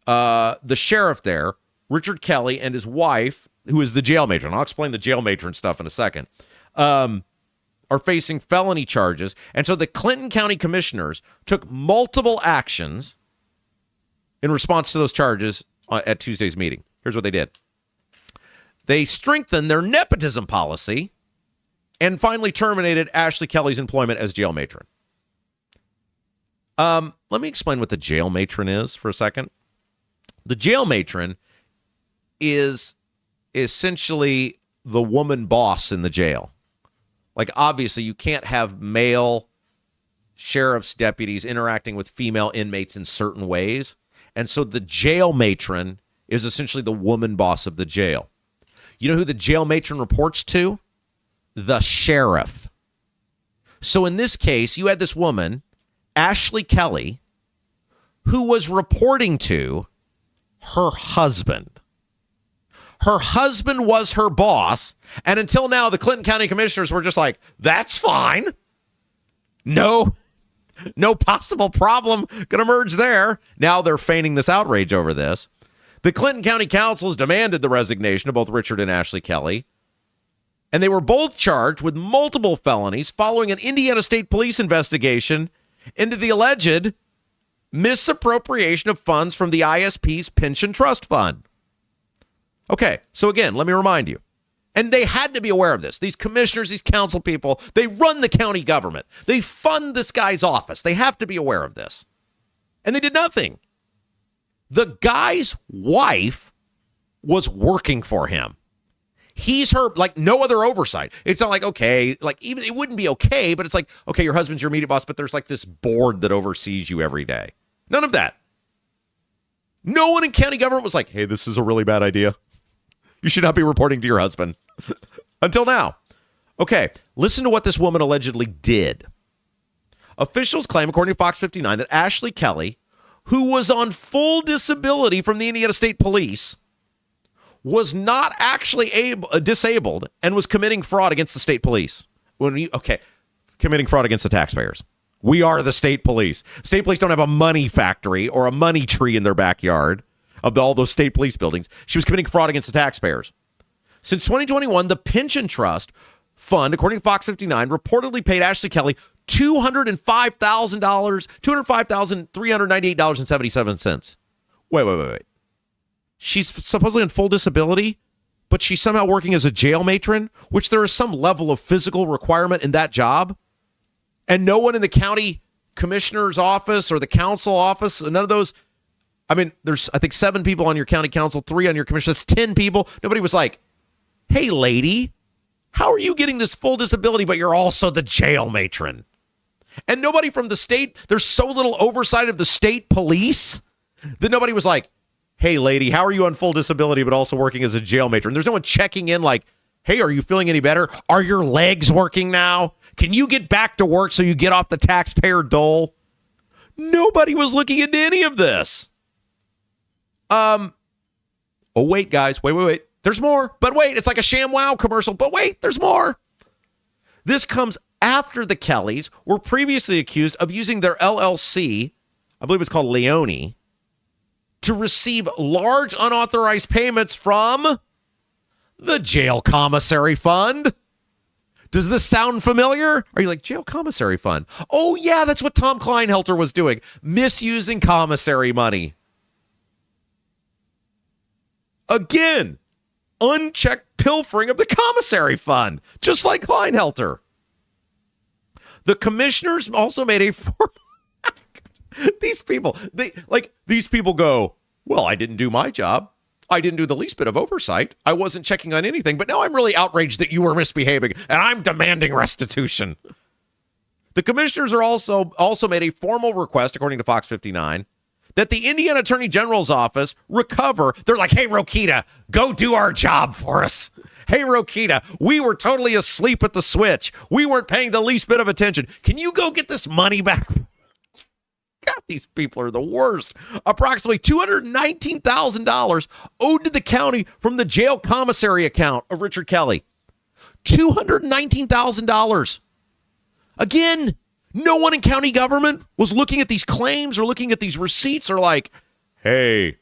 the sheriff there, Richard Kelly, and his wife, who is the jail matron, I'll explain the jail matron stuff in a second, are facing felony charges. And so the Clinton County commissioners took multiple actions in response to those charges at Tuesday's meeting. Here's what they did. They strengthened their nepotism policy and finally terminated Ashley Kelly's employment as jail matron. Let me explain what the jail matron is for a second. The jail matron is essentially the woman boss in the jail. Like, obviously, you can't have male sheriff's deputies interacting with female inmates in certain ways. And so the jail matron is essentially the woman boss of the jail. You know who the jail matron reports to? The sheriff. So in this case, you had this woman, Ashley Kelly, who was reporting to her husband. Her husband was her boss, and until now, the Clinton County Commissioners were just like, that's fine. No possible problem going to emerge there. Now they're feigning this outrage over this. The Clinton County Councils demanded the resignation of both Richard and Ashley Kelly, and they were both charged with multiple felonies following an Indiana State Police investigation into the alleged misappropriation of funds from the ISP's pension trust fund. Okay, so again, let me remind you, and they had to be aware of this. These commissioners, these council people, they run the county government. They fund this guy's office. They have to be aware of this. And they did nothing. The guy's wife was working for him. He's her, like, no other oversight. It's not like, okay, like, even it wouldn't be okay, but it's like, okay, your husband's your immediate boss, but there's like this board that oversees you every day. None of that. No one in county government was like, hey, this is a really bad idea. You should not be reporting to your husband. Until now. Okay, listen to what this woman allegedly did. Officials claim, according to Fox 59, that Ashley Kelly, who was on full disability from the Indiana State Police, was not actually disabled and was committing fraud against the state police. Committing fraud against the taxpayers. We are the state police. State police don't have a money factory or a money tree in their backyard of all those state police buildings. She was committing fraud against the taxpayers. Since 2021, the pension trust fund, according to Fox 59, reportedly paid Ashley Kelly $205,398.77. Wait. She's supposedly on full disability, but she's somehow working as a jail matron, which there is some level of physical requirement in that job. And no one in the county commissioner's office or the council office, none of those. I mean, there's, I think, 7 people on your county council, 3 on your commission. That's 10 people. Nobody was like, hey, lady, how are you getting this full disability, but you're also the jail matron? And nobody from the state, there's so little oversight of the state police that nobody was like, hey, lady, how are you on full disability, but also working as a jail matron? There's no one checking in like, hey, are you feeling any better? Are your legs working now? Can you get back to work so you get off the taxpayer dole? Nobody was looking into any of this. Oh, wait, guys. Wait. There's more. But wait, it's like a ShamWow commercial. But wait, there's more. This comes after the Kellys were previously accused of using their LLC, I believe it's called Leone, to receive large unauthorized payments from the jail commissary fund. Does this sound familiar? Are you like, jail commissary fund? Oh, yeah, that's what Tom Kleinhelter was doing, misusing commissary money. Again, unchecked pilfering of the commissary fund, just like Kleinhelter. The commissioners also made a these people go, well, I didn't do my job. I didn't do the least bit of oversight. I wasn't checking on anything, but now I'm really outraged that you were misbehaving, and I'm demanding restitution. The commissioners are also made a formal request, according to Fox 59, that the Indiana Attorney General's office recover. They're like, hey, Rokita, go do our job for us. Hey, Rokita, we were totally asleep at the switch. We weren't paying the least bit of attention. Can you go get this money back? God, these people are the worst. Approximately $219,000 owed to the county from the jail commissary account of Richard Kelly. $219,000. Again, no one in county government was looking at these claims or looking at these receipts or like, hey,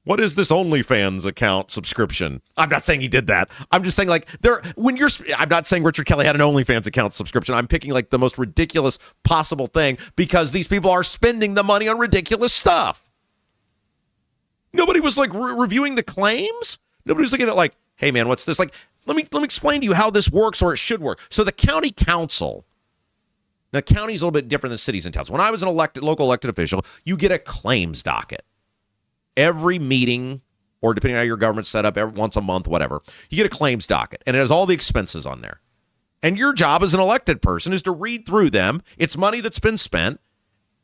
what is this OnlyFans account subscription? I'm not saying he did that. I'm just saying like I'm not saying Richard Kelly had an OnlyFans account subscription. I'm picking like the most ridiculous possible thing because these people are spending the money on ridiculous stuff. Nobody was like reviewing the claims. Nobody was looking at like, hey man, what's this? Like, let me explain to you how this works or it should work. So the county council. Now, county's a little bit different than cities and towns. When I was an local elected official, you get a claims docket. Every meeting, or depending on how your government's set up, once a month, whatever, you get a claims docket, and it has all the expenses on there. And your job as an elected person is to read through them. It's money that's been spent,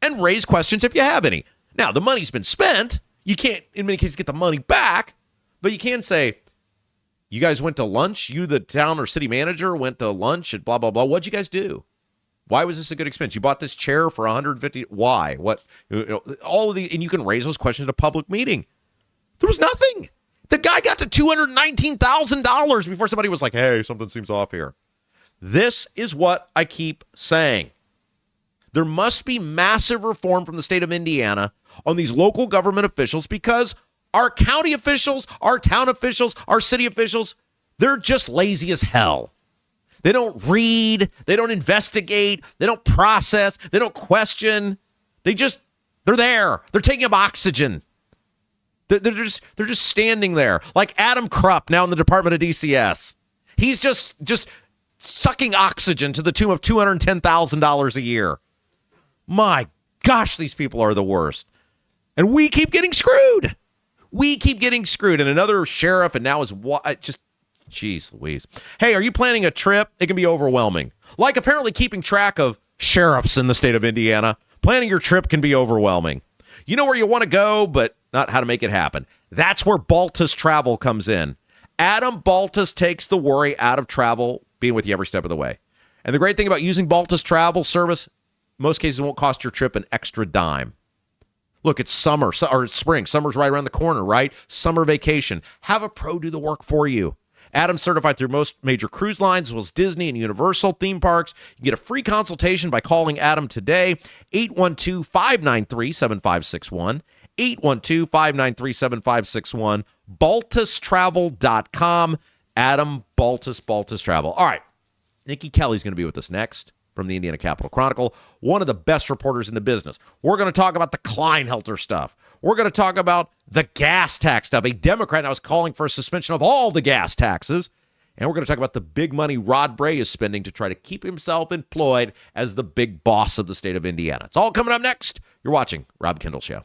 and raise questions if you have any. Now, the money's been spent. You can't, in many cases, get the money back, but you can say, you guys went to lunch? You, the town or city manager, went to lunch at blah, blah, blah. What'd you guys do? Why was this a good expense? You bought this chair for $150. Why? What? All of the, and you can raise those questions at a public meeting. There was nothing. The guy got to $219,000 before somebody was like, hey, something seems off here. This is what I keep saying. There must be massive reform from the state of Indiana on these local government officials, because our county officials, our town officials, our city officials, they're just lazy as hell. They don't read, they don't investigate, they don't process, they don't question. They're there. They're taking up oxygen. They're just standing there. Like Adam Krupp now in the Department of DCS. He's just sucking oxygen to the tune of $210,000 a year. My gosh, these people are the worst. And we keep getting screwed. And another sheriff, and now is just, geez Louise. Hey, are you planning a trip? It can be overwhelming. Like apparently keeping track of sheriffs in the state of Indiana. Planning your trip can be overwhelming. You know where you want to go, but not how to make it happen. That's where Baltus Travel comes in. Adam Baltus takes the worry out of travel, being with you every step of the way. And the great thing about using Baltus Travel service, most cases it won't cost your trip an extra dime. Look, it's summer, or it's spring. Summer's right around the corner, right? Summer vacation. Have a pro do the work for you. Adam's certified through most major cruise lines, as well as Disney and Universal theme parks. You get a free consultation by calling Adam today, 812-593-7561. 812-593-7561. BaltusTravel.com. Adam Baltus Travel. All right. Nikki Kelly's going to be with us next from the Indiana Capital Chronicle, one of the best reporters in the business. We're going to talk about the Kleinhelter stuff. We're going to talk about the gas tax stuff. A Democrat now is calling for a suspension of all the gas taxes. And we're going to talk about the big money Rod Bray is spending to try to keep himself employed as the big boss of the state of Indiana. It's all coming up next. You're watching Rob Kendall Show.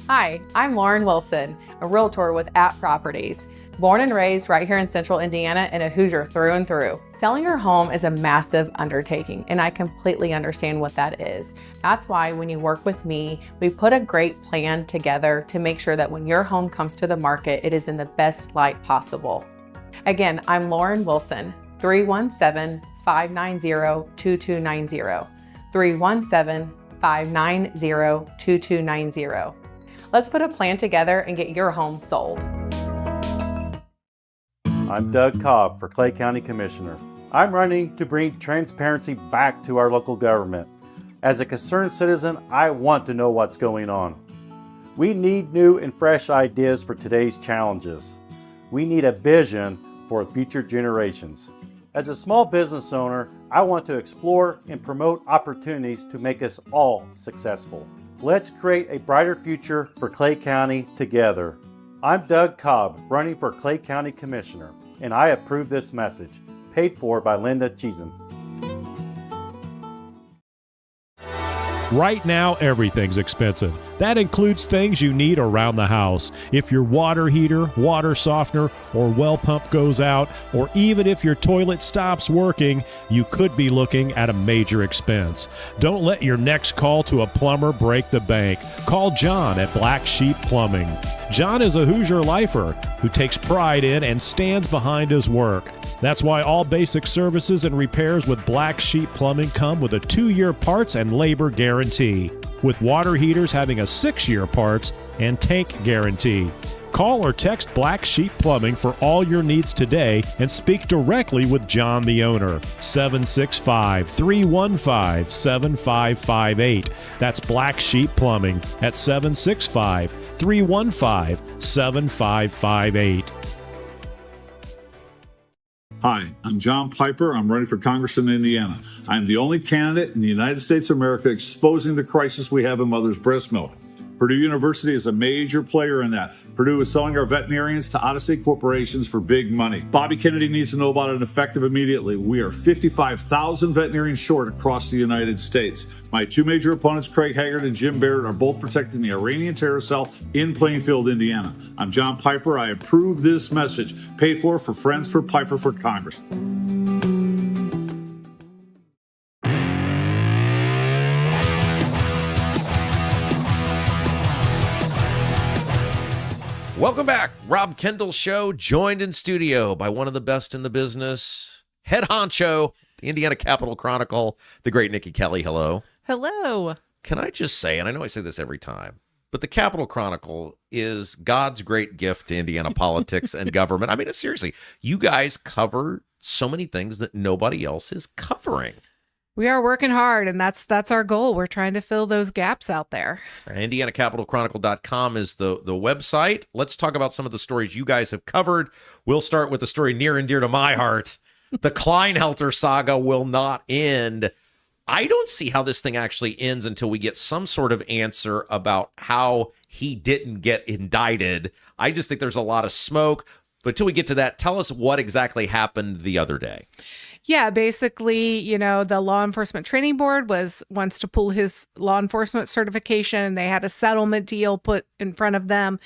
Hi, I'm Lauren Wilson, a realtor with App Properties. Born and raised right here in central Indiana and a Hoosier through and through. Selling your home is a massive undertaking, and I completely understand what that is. That's why when you work with me, we put a great plan together to make sure that when your home comes to the market, it is in the best light possible. Again, I'm Lauren Wilson, 317-590-2290. 317-590-2290. Let's put a plan together and get your home sold. I'm Doug Cobb for Clay County Commissioner. I'm running to bring transparency back to our local government. As a concerned citizen, I want to know what's going on. We need new and fresh ideas for today's challenges. We need a vision for future generations. As a small business owner, I want to explore and promote opportunities to make us all successful. Let's create a brighter future for Clay County together. I'm Doug Cobb, running for Clay County Commissioner, and I approve this message. Paid for by Linda Cheatham. Right now, everything's expensive. That includes things you need around the house. If your water heater, water softener, or well pump goes out, or even if your toilet stops working, you could be looking at a major expense. Don't let your next call to a plumber break the bank. Call John at Black Sheep Plumbing. John is a Hoosier lifer who takes pride in and stands behind his work. That's why all basic services and repairs with Black Sheep Plumbing come with a 2-year parts and labor guarantee, with water heaters having a 6-year parts and tank guarantee. Call or text Black Sheep Plumbing for all your needs today and speak directly with John, the owner. 765-315-7558. That's Black Sheep Plumbing at 765-315-7558. Hi, I'm John Piper. I'm running for Congress in Indiana. I'm the only candidate in the United States of America exposing the crisis we have in mother's breast milk. Purdue University is a major player in that. Purdue is selling our veterinarians to out-of-state corporations for big money. Bobby Kennedy needs to know about it effective immediately. We are 55,000 veterinarians short across the United States. My two major opponents, Craig Haggard and Jim Barrett, are both protecting the Iranian terror cell in Plainfield, Indiana. I'm John Piper. I approve this message. Paid for Friends for Piper for Congress. Welcome back. Rob Kendall Show, joined in studio by one of the best in the business, head honcho, The Indiana Capitol Chronicle, the great Nikki Kelly. Hello. Hello. Can I just say, and I know I say this every time, but the Capitol Chronicle is God's great gift to Indiana politics and government. I mean, seriously, you guys cover so many things that nobody else is covering. We are working hard, and that's our goal. We're trying to fill those gaps out there. IndianaCapitalChronicle.com is the website. Let's talk about some of the stories you guys have covered. We'll start with the story near and dear to my heart. The Kleinhelter saga will not end. I don't see how this thing actually ends until we get some sort of answer about how he didn't get indicted. I just think there's a lot of smoke. But until we get to that, tell us what exactly happened the other day. Yeah, basically, the Law Enforcement Training Board wants to pull his law enforcement certification. They had a settlement deal put in front of them.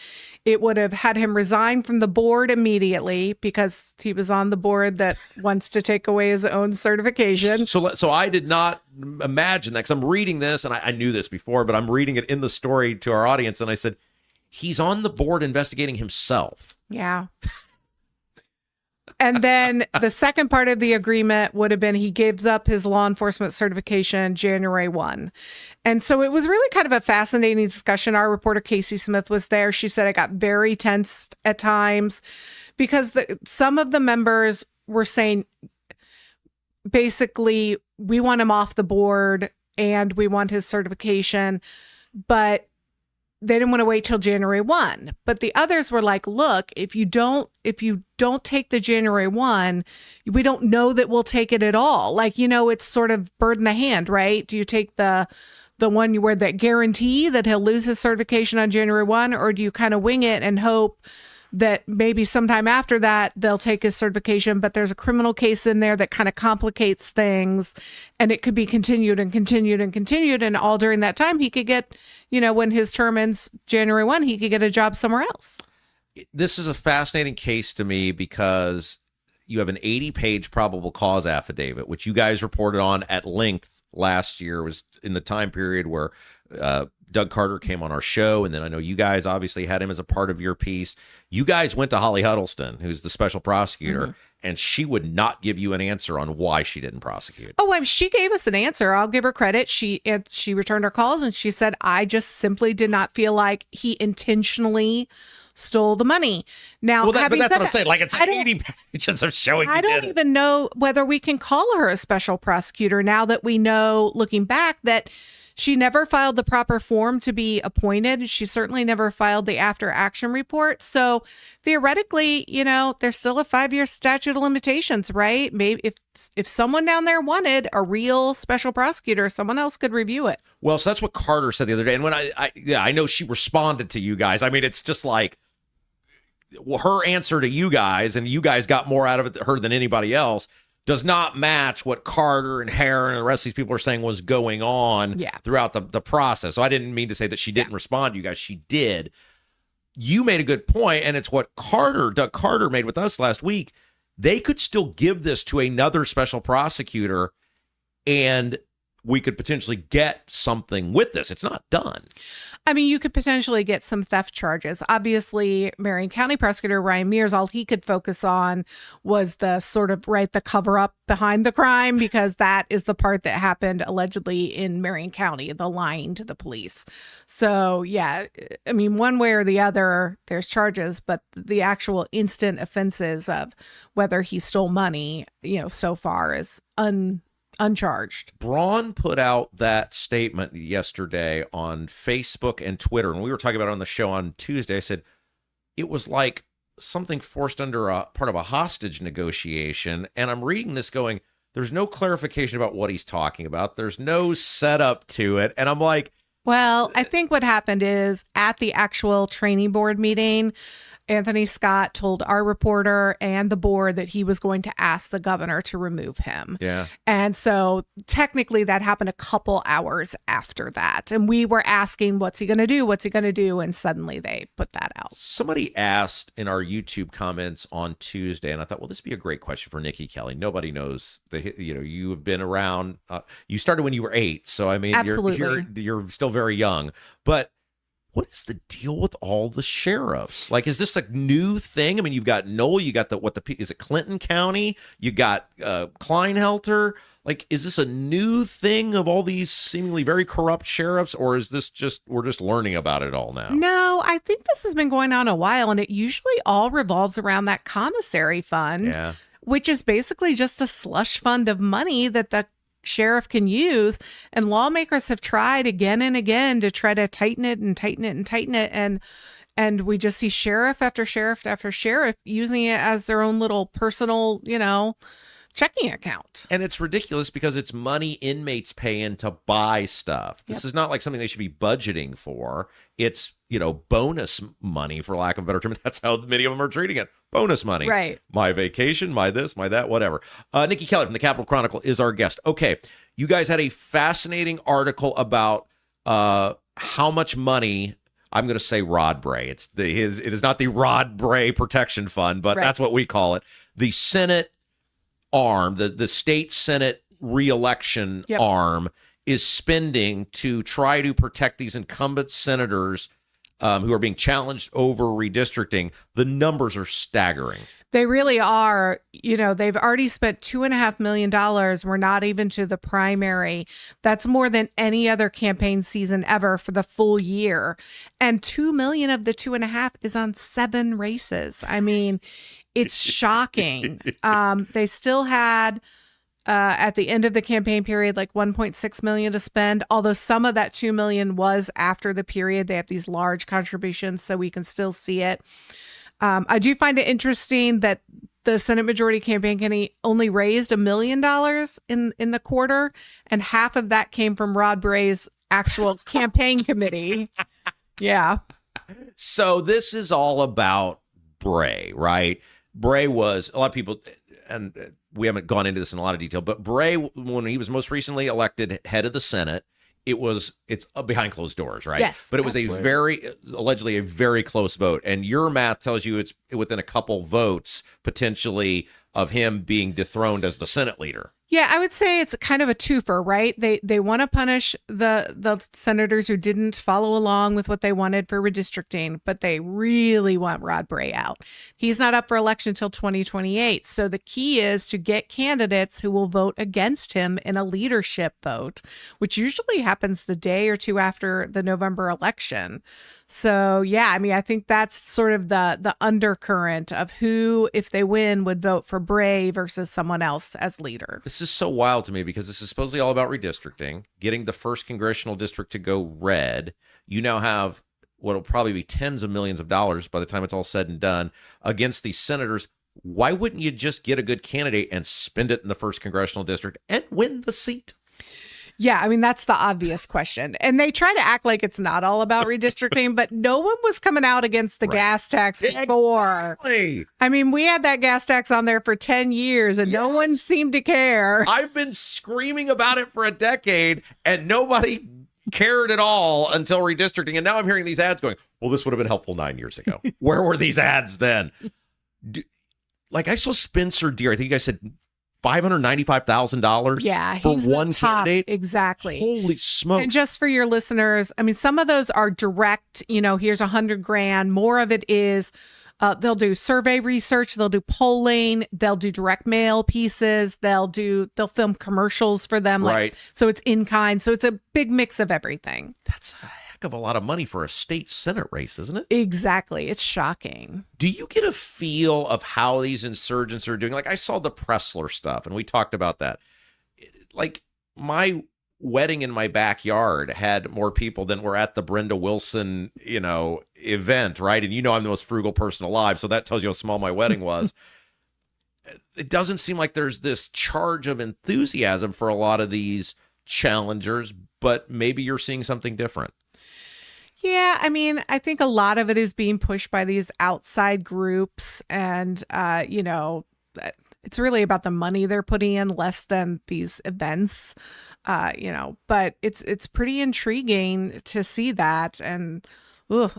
It would have had him resign from the board immediately because he was on the board that wants to take away his own certification. So I did not imagine that, because I'm reading this, and I knew this before, but I'm reading it in the story to our audience, and I said, he's on the board investigating himself. Yeah. And then the second part of the agreement would have been he gives up his law enforcement certification January 1. And so it was really kind of a fascinating discussion. Our reporter, Casey Smith, was there. She said it got very tense at times because some of the members were saying, basically, we want him off the board and we want his certification, but they didn't want to wait till January 1. But the others were like, look, if you don't take the January 1, we don't know that we'll take it at all. Like, it's sort of bird in the hand, right? Do you take the one where that guarantee that he'll lose his certification on January 1, or do you kind of wing it and hope that maybe sometime after that they'll take his certification, but there's a criminal case in there that kind of complicates things, and it could be continued and continued and continued, and all during that time he could get, when his term ends January 1, he could get a job somewhere else. This is a fascinating case to me because you have an 80-page probable cause affidavit, which you guys reported on at length last year. It was in the time period where Doug Carter came on our show, and then I know you guys obviously had him as a part of your piece. You guys went to Holly Huddleston, who's the special prosecutor, and she would not give you an answer on why she didn't prosecute. Oh, she gave us an answer. I'll give her credit. She returned our calls, and she said, I just simply did not feel like he intentionally stole the money. Now, but that's what I'm saying. Like, it's 80 pages of showing you I don't even know whether we can call her a special prosecutor now that we know, looking back, that she never filed the proper form to be appointed. She certainly never filed the after action report. So theoretically, there's still a 5-year statute of limitations, right? Maybe if someone down there wanted a real special prosecutor, someone else could review it. Well, so that's what Carter said the other day. And when I know she responded to you guys. I mean, it's just like her answer to you guys, and you guys got more out of her than anybody else, does not match what Carter and Heron and the rest of these people are saying was going on throughout the process. So I didn't mean to say that she didn't respond to you guys. She did. You made a good point, and it's what Doug Carter made with us last week. They could still give this to another special prosecutor, and we could potentially get something with this. It's not done. I mean, you could potentially get some theft charges. Obviously, Marion County Prosecutor Ryan Mears, all he could focus on was the sort of, the cover up behind the crime, because that is the part that happened allegedly in Marion County, the lying to the police. So, yeah, I mean, one way or the other, there's charges, but the actual instant offenses of whether he stole money, so far is uncharged. Braun put out that statement yesterday on Facebook and Twitter, and we were talking about it on the show on Tuesday. I said it was like something forced under a part of a hostage negotiation, and I'm reading this going, there's no clarification about what he's talking about. There's no setup to it, and I'm like, well, I think what happened is at the actual training board meeting, Anthony Scott told our reporter and the board that he was going to ask the governor to remove him. Yeah. And so technically that happened a couple hours after that. And we were asking, what's he going to do? What's he going to do? And suddenly they put that out. Somebody asked in our YouTube comments on Tuesday, and I thought, well, this would be a great question for Nikki Kelly. Nobody knows you have been around. You started when you were 8. So, I mean, Absolutely. you're still very young. But what is the deal with all the sheriffs? Like, is this a new thing? I mean, you've got Noel, you got is it Clinton County? You got Kleinhelter. Like, is this a new thing of all these seemingly very corrupt sheriffs, or is this we're just learning about it all now? No, I think this has been going on a while, and it usually all revolves around that commissary fund, which is basically just a slush fund of money that the sheriff can use. And lawmakers have tried again and again to try to tighten it and tighten it and tighten it. And we just see sheriff after sheriff after sheriff using it as their own little personal, checking account. And it's ridiculous because it's money inmates pay in to buy stuff. This is not like something they should be budgeting for. It's, bonus money, for lack of a better term. That's how many of them are treating it. Bonus money. Right. My vacation, my this, my that, whatever. Nikki Kelly from the Capitol Chronicle is our guest. Okay. You guys had a fascinating article about how much money, I'm going to say Rod Bray. It is not the Rod Bray Protection Fund, but that's what we call it. The Senate arm, the state Senate re-election arm, is spending to try to protect these incumbent senators who are being challenged over redistricting. The numbers are staggering. They really are. They've already spent $2.5 million. We're not even to the primary. That's more than any other campaign season ever for the full year. And $2 million of the 2.5 is on 7 races. I mean, it's shocking. They still had, at the end of the campaign period, like $1.6 million to spend, although some of that $2 million was after the period. They have these large contributions, so we can still see it. I do find it interesting that the Senate Majority Campaign Committee only raised $1 million in the quarter, and half of that came from Rod Bray's actual campaign committee. Yeah. So this is all about Bray, right? Bray was, a lot of people, and we haven't gone into this in a lot of detail, but Bray, when he was most recently elected head of the Senate, it's behind closed doors, right? Yes. But it was allegedly a very close vote. And your math tells you it's within a couple votes, potentially, of him being dethroned as the Senate leader. Yeah, I would say it's kind of a twofer, right? They want to punish the senators who didn't follow along with what they wanted for redistricting, but they really want Rod Bray out. He's not up for election until 2028. So the key is to get candidates who will vote against him in a leadership vote, which usually happens the day or two after the November election. So, yeah, I mean, I think that's sort of the undercurrent of who, if they win, would vote for Bray versus someone else as leader. This is so wild to me because this is supposedly all about redistricting, getting the first congressional district to go red. You now have what will probably be tens of millions of dollars by the time it's all said and done against these senators. Why wouldn't you just get a good candidate and spend it in the first congressional district and win the seat? Yeah, I mean, that's the obvious question. And they try to act like it's not all about redistricting, but no one was coming out against the gas tax before. Exactly. I mean, we had that gas tax on there for 10 years and no one seemed to care. I've been screaming about it for a decade and nobody cared at all until redistricting. And now I'm hearing these ads going, well, this would have been helpful 9 years ago. Where were these ads then? I saw Spencer Deere. I think you guys said $595,000 for one candidate. Exactly. Holy smoke. And just for your listeners, I mean, some of those are direct, here's $100,000. More of it is they'll do survey research, they'll do polling, they'll do direct mail pieces, they'll film commercials for them. Right. So it's in kind. So it's a big mix of everything. That's a heck of a lot of money for a state Senate race, isn't it? Exactly. It's shocking. Do you get a feel of how these insurgents are doing? Like, I saw the Pressler stuff, and we talked about that. Like, my wedding in my backyard had more people than were at the Brenda Wilson, event, right? And I'm the most frugal person alive, so that tells you how small my wedding was. It doesn't seem like there's this charge of enthusiasm for a lot of these challengers, but maybe you're seeing something different. Yeah, I mean, I think a lot of it is being pushed by these outside groups and, it's really about the money they're putting in less than these events, but it's pretty intriguing to see that. And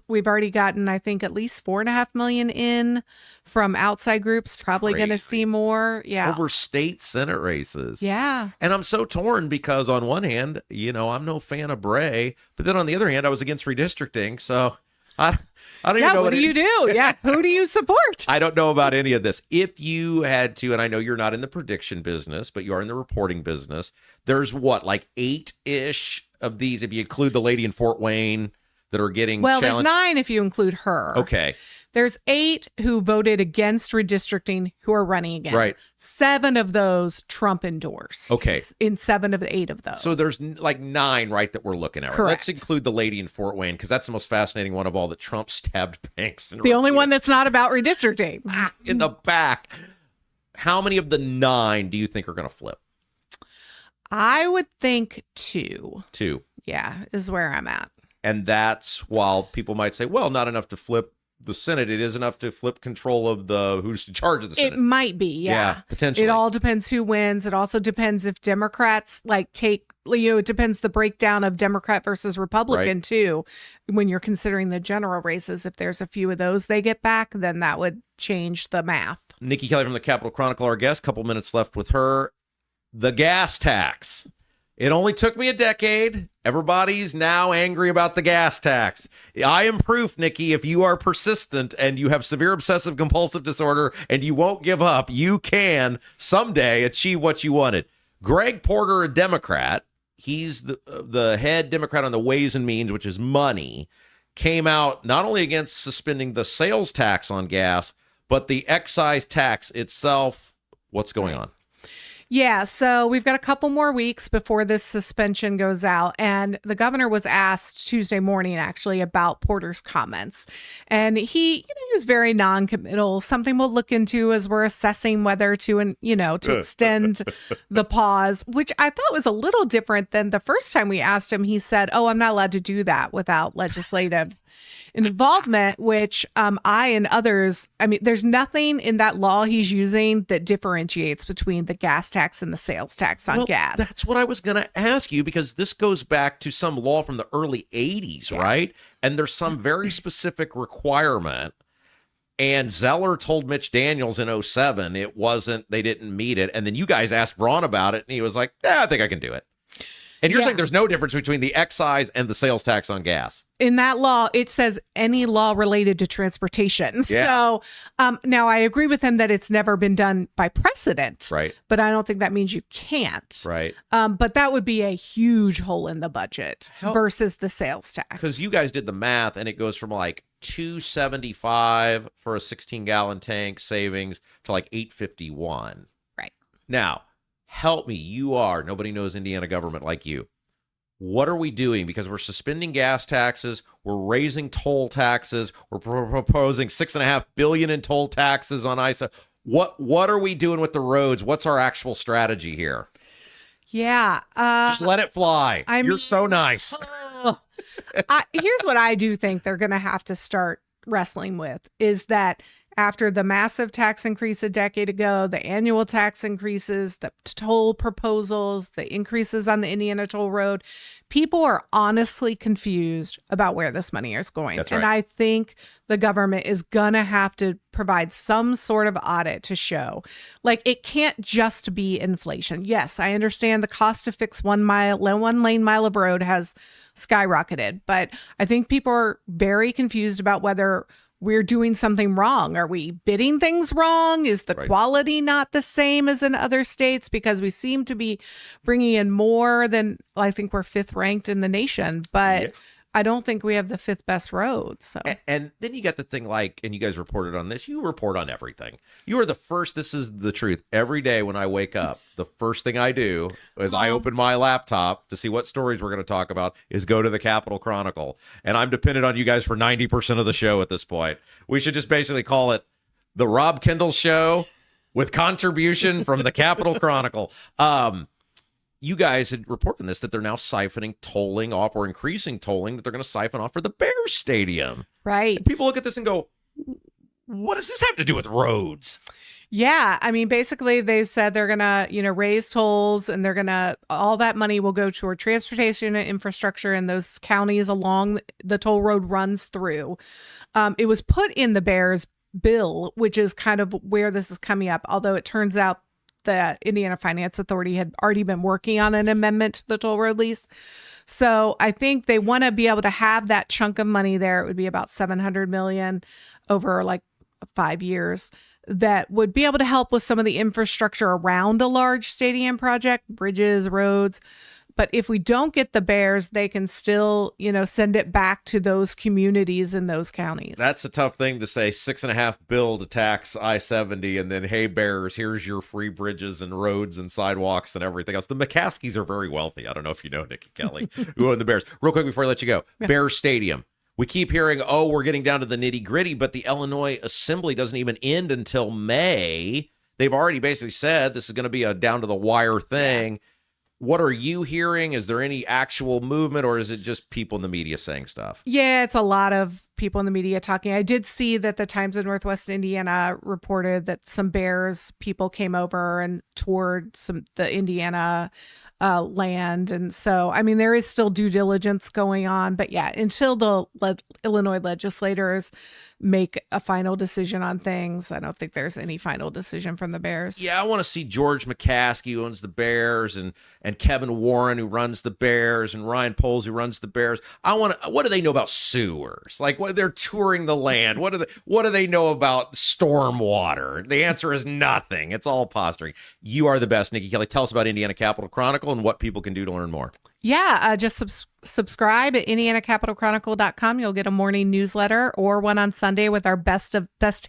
we've already gotten, I think, at least 4.5 million in from outside groups. Probably going to see more. Yeah. Over state Senate races. Yeah. And I'm so torn because on one hand, I'm no fan of Bray, but then on the other hand, I was against redistricting. So I don't even know what do you do? Yeah. Who do you support? I don't know about any of this. If you had to, and I know you're not in the prediction business, but you are in the reporting business, there's like 8-ish of these, if you include the lady in Fort Wayne that are getting challenged. There's 9 if you include her. Okay. There's 8 who voted against redistricting who are running again. Right. 7 of those Trump endorsed. Okay. In 7 of the 8 of those. So there's like 9, right, that we're looking at. Right? Correct. Let's include the lady in Fort Wayne because that's the most fascinating one of all, that Trump stabbed banks. The only one that's not about redistricting. In the back. How many of the 9 do you think are going to flip? I would think 2. 2. Yeah, is where I'm at. And that's while people might say, well, not enough to flip the Senate. It is enough to flip control of who's in charge of the Senate. It might be, yeah. Potentially. It all depends who wins. It also depends if Democrats take, it depends the breakdown of Democrat versus Republican too. When you're considering the general races, if there's a few of those they get back, then that would change the math. Nikki Kelly from the Capitol Chronicle, our guest, couple minutes left with her. The gas tax. It only took me a decade. Everybody's now angry about the gas tax. I am proof, Nikki, if you are persistent and you have severe obsessive compulsive disorder and you won't give up, you can someday achieve what you wanted. Greg Porter, a Democrat, he's the head Democrat on the Ways and Means, which is money, came out not only against suspending the sales tax on gas, but the excise tax itself. What's going on? Yeah, so we've got a couple more weeks before this suspension goes out. And the governor was asked Tuesday morning, actually, about Porter's comments. And he was very non-committal. Something we'll look into as we're assessing whether to extend the pause, which I thought was a little different than the first time we asked him. He said, I'm not allowed to do that without legislative involvement, which I and others, there's nothing in that law he's using that differentiates between the gas tax and the sales tax on gas. That's what I was going to ask you, because this goes back to some law from the early 80s, right? And there's some very specific requirement. And Zeller told Mitch Daniels in 2007 they didn't meet it. And then you guys asked Braun about it, and he was like, I think I can do it. And you're saying there's no difference between the excise and the sales tax on gas. In that law, it says any law related to transportation. Yeah. So now I agree with him that it's never been done by precedent. Right. But I don't think that means you can't. Right. But that would be a huge hole in the budget versus the sales tax. Because you guys did the math, and it goes from like $2.75 for a 16-gallon tank savings to like $8.51. Right. Now, help me. Nobody knows Indiana government like you. What are we doing? Because we're suspending gas taxes. We're raising toll taxes. We're proposing $6.5 billion in toll taxes on ISA. What are we doing with the roads? What's our actual strategy here? Yeah. Just let it fly. You're so nice. Here's what I do think they're going to have to start wrestling with is that after the massive tax increase a decade ago, the annual tax increases, the toll proposals, the increases on the Indiana toll road, people are honestly confused about where this money is going. That's right. And I think the government is going to have to provide some sort of audit to show. Like, it can't just be inflation. Yes, I understand the cost to fix one lane mile of road has skyrocketed, but I think people are very confused about whether we're doing something wrong. Are we bidding things wrong? Is the quality not the same as in other states? Because we seem to be bringing in more than, I think we're 5th ranked in the nation, but I don't think we have the 5th best roads. So. And then you got the thing and you guys reported on this, you report on everything. You are the first, this is the truth. Every day when I wake up, the first thing I do is I open my laptop to see what stories we're going to talk about is go to the Capitol Chronicle. And I'm dependent on you guys for 90% of the show at this point. We should just basically call it the Rob Kendall Show with contribution from the Capitol Chronicle. You guys had reported this, that they're now siphoning tolling off, or increasing tolling that they're going to siphon off for the Bears Stadium. Right. And people look at this and go, what does this have to do with roads? Yeah, I mean, basically they said they're going to, raise tolls, and all that money will go toward transportation and infrastructure in those counties along the toll road runs through. It was put in the Bears bill, which is kind of where this is coming up, although it turns out the Indiana Finance Authority had already been working on an amendment to the toll road lease. So I think they want to be able to have that chunk of money there. It would be about $700 million over like 5 years that would be able to help with some of the infrastructure around a large stadium project, bridges, roads. But if we don't get the Bears, they can still, send it back to those communities in those counties. That's a tough thing to say. $6.5 billion to tax I-70, and then, hey, Bears, here's your free bridges and roads and sidewalks and everything else. The McCaskies are very wealthy. I don't know if you know Nikki Kelly, who own the Bears. Real quick before I let you go, yeah. Bears Stadium. We keep hearing, we're getting down to the nitty gritty, but the Illinois Assembly doesn't even end until May. They've already basically said this is going to be a down to the wire thing. What are you hearing? Is there any actual movement, or is it just people in the media saying stuff? Yeah, it's a lot of people in the media talking. I did see that the Times of Northwest Indiana reported that some Bears people came over and toured the Indiana land. And so, I mean, there is still due diligence going on. But yeah, until the Illinois legislators make a final decision on things, I don't think there's any final decision from the Bears. Yeah, I want to see George McCaskey, who owns the Bears, and Kevin Warren, who runs the Bears, and Ryan Poles, who runs the Bears. What do they know about sewers? Like, what, they're touring the land. What do they know about stormwater? The answer is nothing. It's all posturing. You are the best, Nikki Kelly. Tell us about Indiana Capitol Chronicle and what people can do to learn more. Yeah, just subscribe at indianacapitalchronicle.com. You'll get a morning newsletter or one on Sunday with our best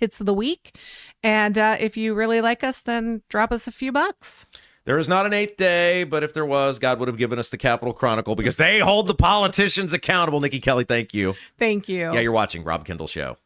hits of the week. And if you really like us, then drop us a few bucks. There is not an 8th day, but if there was, God would have given us the Capitol Chronicle because they hold the politicians accountable. Nikki Kelly, thank you. Thank you. Yeah, you're watching Rob Kendall Show.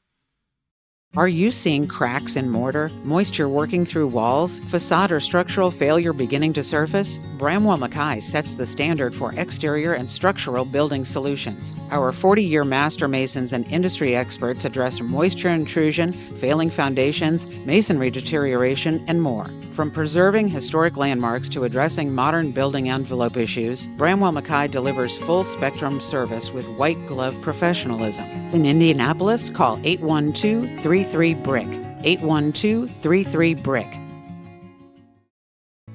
Are you seeing cracks in mortar, moisture working through walls, facade or structural failure beginning to surface? Bramwell Mackay sets the standard for exterior and structural building solutions. Our 40-year master masons and industry experts address moisture intrusion, failing foundations, masonry deterioration, and more. From preserving historic landmarks to addressing modern building envelope issues, Bramwell Mackay delivers full-spectrum service with white-glove professionalism. In Indianapolis, call 812-33-BRICK. 812-33-BRICK.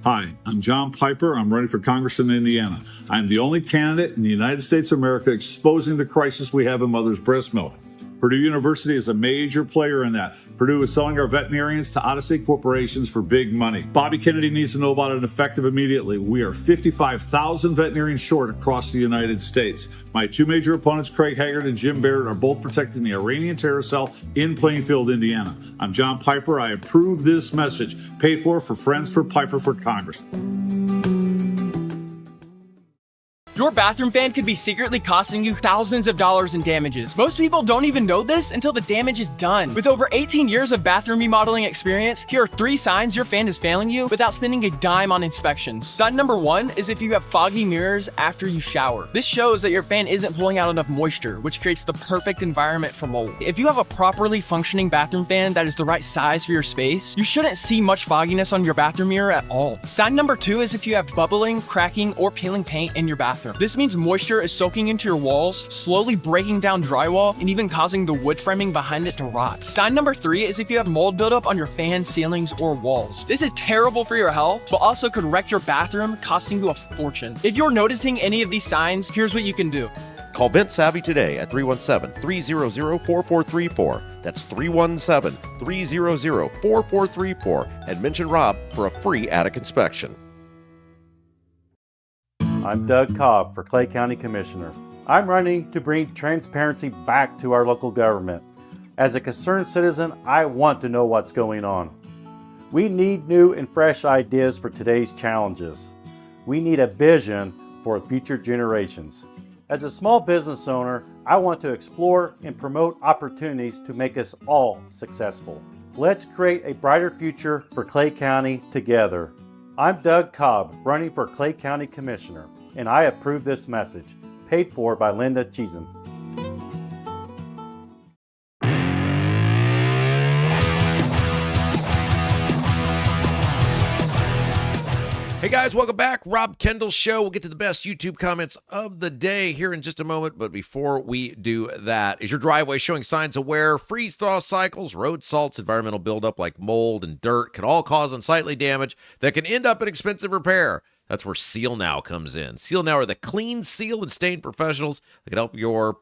Hi, I'm John Piper. I'm running for Congress in Indiana. I'm the only candidate in the United States of America exposing the crisis we have in mother's breast milk. Purdue University is a major player in that. Purdue is selling our veterinarians to out-of-state corporations for big money. Bobby Kennedy needs to know about it effective immediately. We are 55,000 veterinarians short across the United States. My two major opponents, Craig Haggard and Jim Barrett, are both protecting the Iranian terror cell in Plainfield, Indiana. I'm John Piper. I approve this message. Paid for Friends for Piper for Congress. Your bathroom fan could be secretly costing you thousands of dollars in damages. Most people don't even know this until the damage is done. With over 18 years of bathroom remodeling experience, here are 3 signs your fan is failing you without spending a dime on inspections. Sign number 1 is if you have foggy mirrors after you shower. This shows that your fan isn't pulling out enough moisture, which creates the perfect environment for mold. If you have a properly functioning bathroom fan that is the right size for your space, you shouldn't see much fogginess on your bathroom mirror at all. Sign number 2 is if you have bubbling, cracking, or peeling paint in your bathroom. This means moisture is soaking into your walls, slowly breaking down drywall, and even causing the wood framing behind it to rot. Sign number 3 is if you have mold buildup on your fan, ceilings, or walls. This is terrible for your health, but also could wreck your bathroom, costing you a fortune. If you're noticing any of these signs, here's what you can do. Call Vent Savvy today at 317-300-4434. That's 317-300-4434 and mention Rob for a free attic inspection. I'm Doug Cobb for Clay County Commissioner. I'm running to bring transparency back to our local government. As a concerned citizen, I want to know what's going on. We need new and fresh ideas for today's challenges. We need a vision for future generations. As a small business owner, I want to explore and promote opportunities to make us all successful. Let's create a brighter future for Clay County together. I'm Doug Cobb, running for Clay County Commissioner, and I approve this message. Paid for by Linda Cheesem. guys, welcome back. Rob Kendall Show. We'll get to the best YouTube comments of the day here in just a moment. But before we do that, is your driveway showing signs of wear? Freeze-thaw cycles, road salts, environmental buildup like mold and dirt can all cause unsightly damage that can end up in expensive repair. That's where Seal Now comes in. Seal Now are the clean, seal, and stain professionals that can help your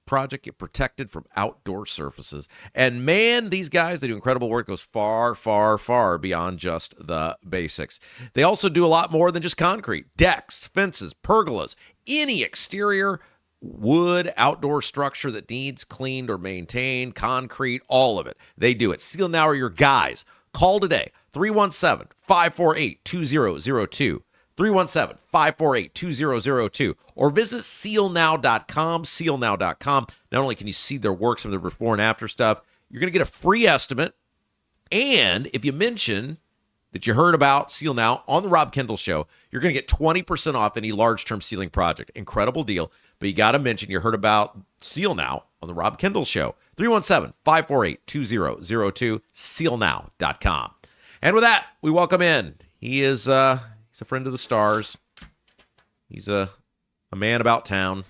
project get protected from outdoor surfaces. And man, these guys, they do incredible work. It goes far, far, far beyond just the basics. They also do a lot more than just concrete. Decks, fences, pergolas, any exterior wood outdoor structure that needs cleaned or maintained, concrete, all of it. They do it. Seal Now are your guys. Call today, 317-548-2002. 317-548-2002, or visit sealnow.com, sealnow.com. Not only can you see their work, some of their before and after stuff, you're going to get a free estimate. And if you mention that you heard about Seal Now on the Rob Kendall Show, you're going to get 20% off any large-term sealing project. Incredible deal. But you got to mention you heard about Seal Now on the Rob Kendall Show. 317-548-2002, sealnow.com. And with that, we welcome in. He's a friend of the stars. He's a man about town.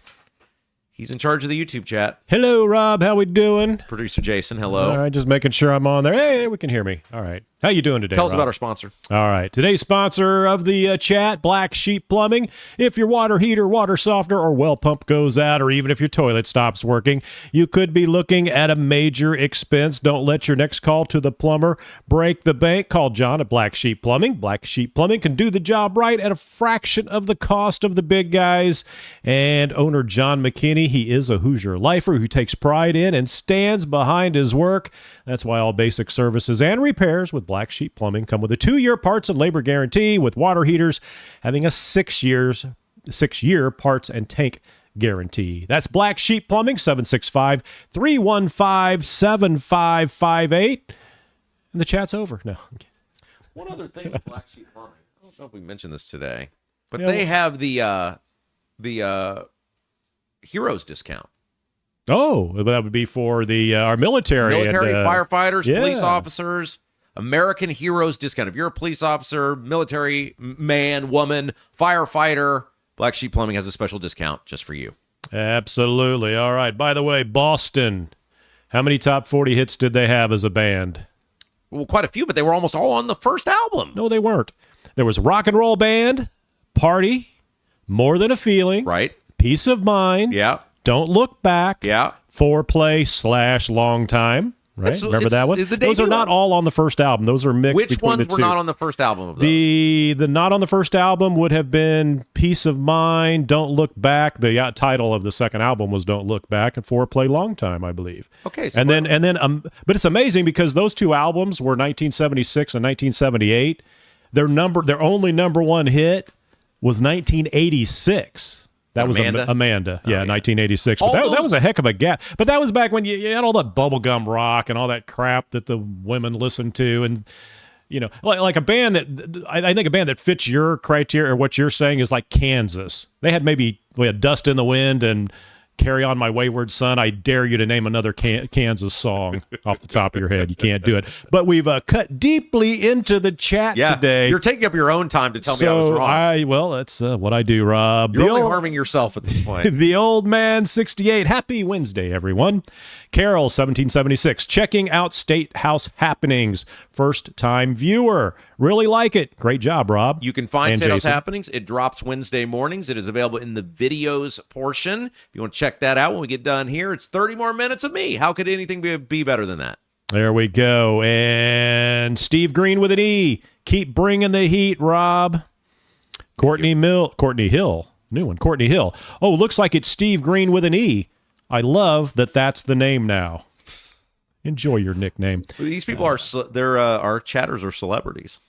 He's in charge of the YouTube chat. Hello, Rob. How we doing? Producer Jason, hello. All right, just making sure I'm on there. Hey, we can hear me. All right. How you doing today, Tell us Rob? about our sponsor. All right. Today's sponsor of the chat, Black Sheep Plumbing. If your water heater, water softener, or well pump goes out, or even if your toilet stops working, you could be looking at a major expense. Don't let your next call to the plumber break the bank. Call John at Black Sheep Plumbing. Black Sheep Plumbing can do the job right at a fraction of the cost of the big guys. And owner John McKinney, he is a Hoosier lifer who takes pride in and stands behind his work. That's why all basic services and repairs with Black Sheep Plumbing come with a 2-year parts and labor guarantee, with water heaters having a 6-year parts and tank guarantee. That's Black Sheep Plumbing, 765-315-7558. And the chat's over. No. One other thing with Black Sheep Plumbing. I don't know if we mentioned this today, but they have the Heroes discount. Oh, that would be for the our military, firefighters, police officers, American Heroes discount. If you're a police officer, military man, woman, firefighter, Black Sheep Plumbing has a special discount just for you. Absolutely. All right. By the way, Boston, how many top 40 hits did they have as a band? Well, quite a few, but they were almost all on the first album. No, they weren't. There was Rock and Roll Band, Party, More Than a Feeling, right? Peace of Mind, yeah. Don't Look Back, yeah. Foreplay / Long Time. Right? Remember that one? Those are not all on the first album. Those are mixed Which between ones the two. were not on the first album of those? The not on the first album would have been Peace of Mind, Don't Look Back. The title of the second album was Don't Look Back, and Foreplay Long Time, I believe. Okay. So but it's amazing because those two albums were 1976 and 1978. Their only number one hit was 1986. That was Amanda. Yeah, 1986. But that was a heck of a gap. But that was back when you had all that bubblegum rock and all that crap that the women listened to. And, you know, like a band that, I think a band that fits your criteria or what you're saying is like Kansas. We had Dust in the Wind and Carry On My Wayward Son. I dare you to name another Kansas song off the top of your head. You can't do it. But we've cut deeply into the chat today. You're taking up your own time to tell me I was wrong. Well, that's what I do, Rob. You're only harming yourself at this point. The Old Man 68. Happy Wednesday, everyone. Carol 1776. Checking out State House happenings. First time viewer. Really like it. Great job, Rob. You can find State House Happenings. It drops Wednesday mornings. It is available in the videos portion. If you want to check that out when we get done here, it's 30 more minutes of me. How could anything be better than that? There we go. And Steve Green with an E. Keep bringing the heat, Rob. Courtney Hill. New one. Courtney Hill. Oh, looks like it's Steve Green with an E. I love that that's the name now. Enjoy your nickname. These people our chatters are celebrities.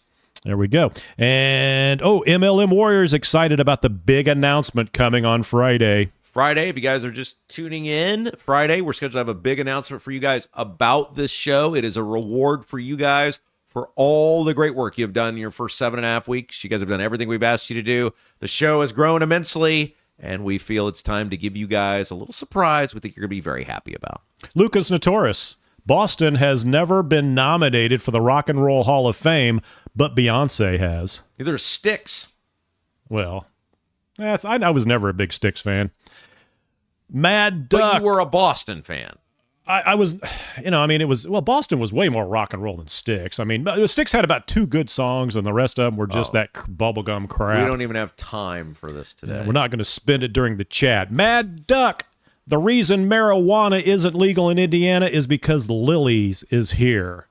There we go. And, MLM Warriors excited about the big announcement coming on Friday. If you guys are just tuning in, Friday, we're scheduled to have a big announcement for you guys about this show. It is a reward for you guys for all the great work you've done in your first 7.5 weeks. You guys have done everything we've asked you to do. The show has grown immensely, and we feel it's time to give you guys a little surprise we think you're going to be very happy about. Lucas Notoris. Boston has never been nominated for the Rock and Roll Hall of Fame, but Beyonce has. Either Styx. Well, I was never a big Styx fan. Mad Duck. But you were a Boston fan. I was, Boston was way more rock and roll than Styx. I mean, Styx had about 2 good songs, and the rest of them were just that bubblegum crap. We don't even have time for this today. Yeah, we're not going to spend it during the chat. Mad Duck. The reason marijuana isn't legal in Indiana is because Lily's is here.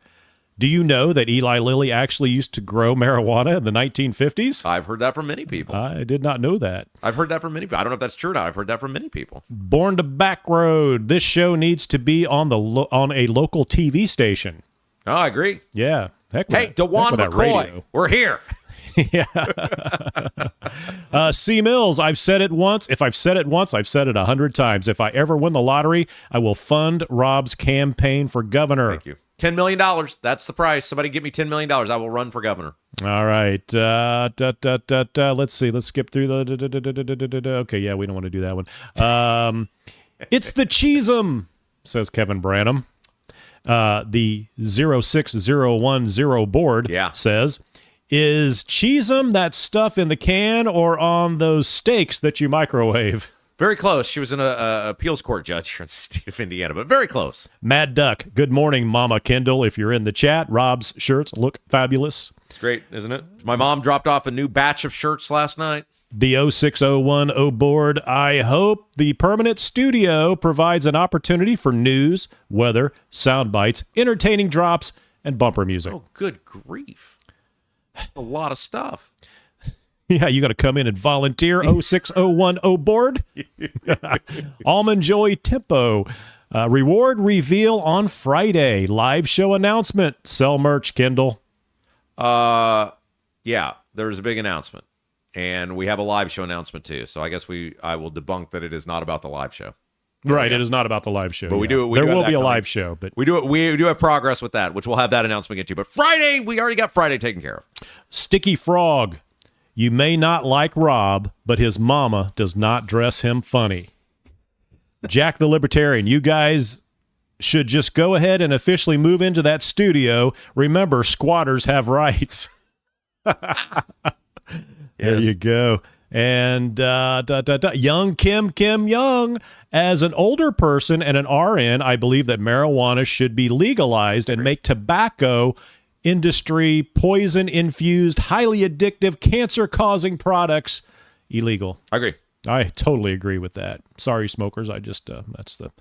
Do you know that Eli Lilly actually used to grow marijuana in the 1950s? I've heard that from many people. I did not know that. I've heard that from many people. I don't know if that's true or not. I've heard that from many people. Born to Back Road. This show needs to be on a local TV station. Oh, I agree. Yeah. Hey, DeJuan McCoy, we're here. Yeah. C. Mills, I've said it once. If I've said it once, I've said it 100 times. If I ever win the lottery, I will fund Rob's campaign for governor. Thank you. $10 million. That's the price. Somebody give me $10 million. I will run for governor. All right. Let's see. Let's skip through the... Okay, yeah, we don't want to do that one. It's the Cheesem, says Kevin Branham. The 06010 board says, is Cheesem that stuff in the can or on those steaks that you microwave? Very close. She was an appeals court judge here in the state of Indiana, but very close. Mad Duck, good morning, Mama Kendall. If you're in the chat, Rob's shirts look fabulous. It's great, isn't it? My mom dropped off a new batch of shirts last night. The 06010 board, I hope the permanent studio provides an opportunity for news, weather, sound bites, entertaining drops, and bumper music. Oh, good grief. A lot of stuff. Yeah, you got to come in and volunteer. 06010 board. Almond Joy Tempo. Reward reveal on Friday. Live show announcement. Sell merch, Kendall. Yeah, there's a big announcement. And we have a live show announcement too. So I guess I will debunk that it is not about the live show. Right, it is not about the live show. But there will be a live show, but we do have progress with that, which we'll have that announcement get to. But Friday, we already got Friday taken care of. Sticky Frog. You may not like Rob, but his mama does not dress him funny. Jack the Libertarian, you guys should just go ahead and officially move into that studio. Remember, squatters have rights. There you go. And Young Kim Young, as an older person and an RN, I believe that marijuana should be legalized and make tobacco industry poison-infused, highly addictive, cancer-causing products illegal. I agree. I totally agree with that. Sorry, smokers. I just, that's the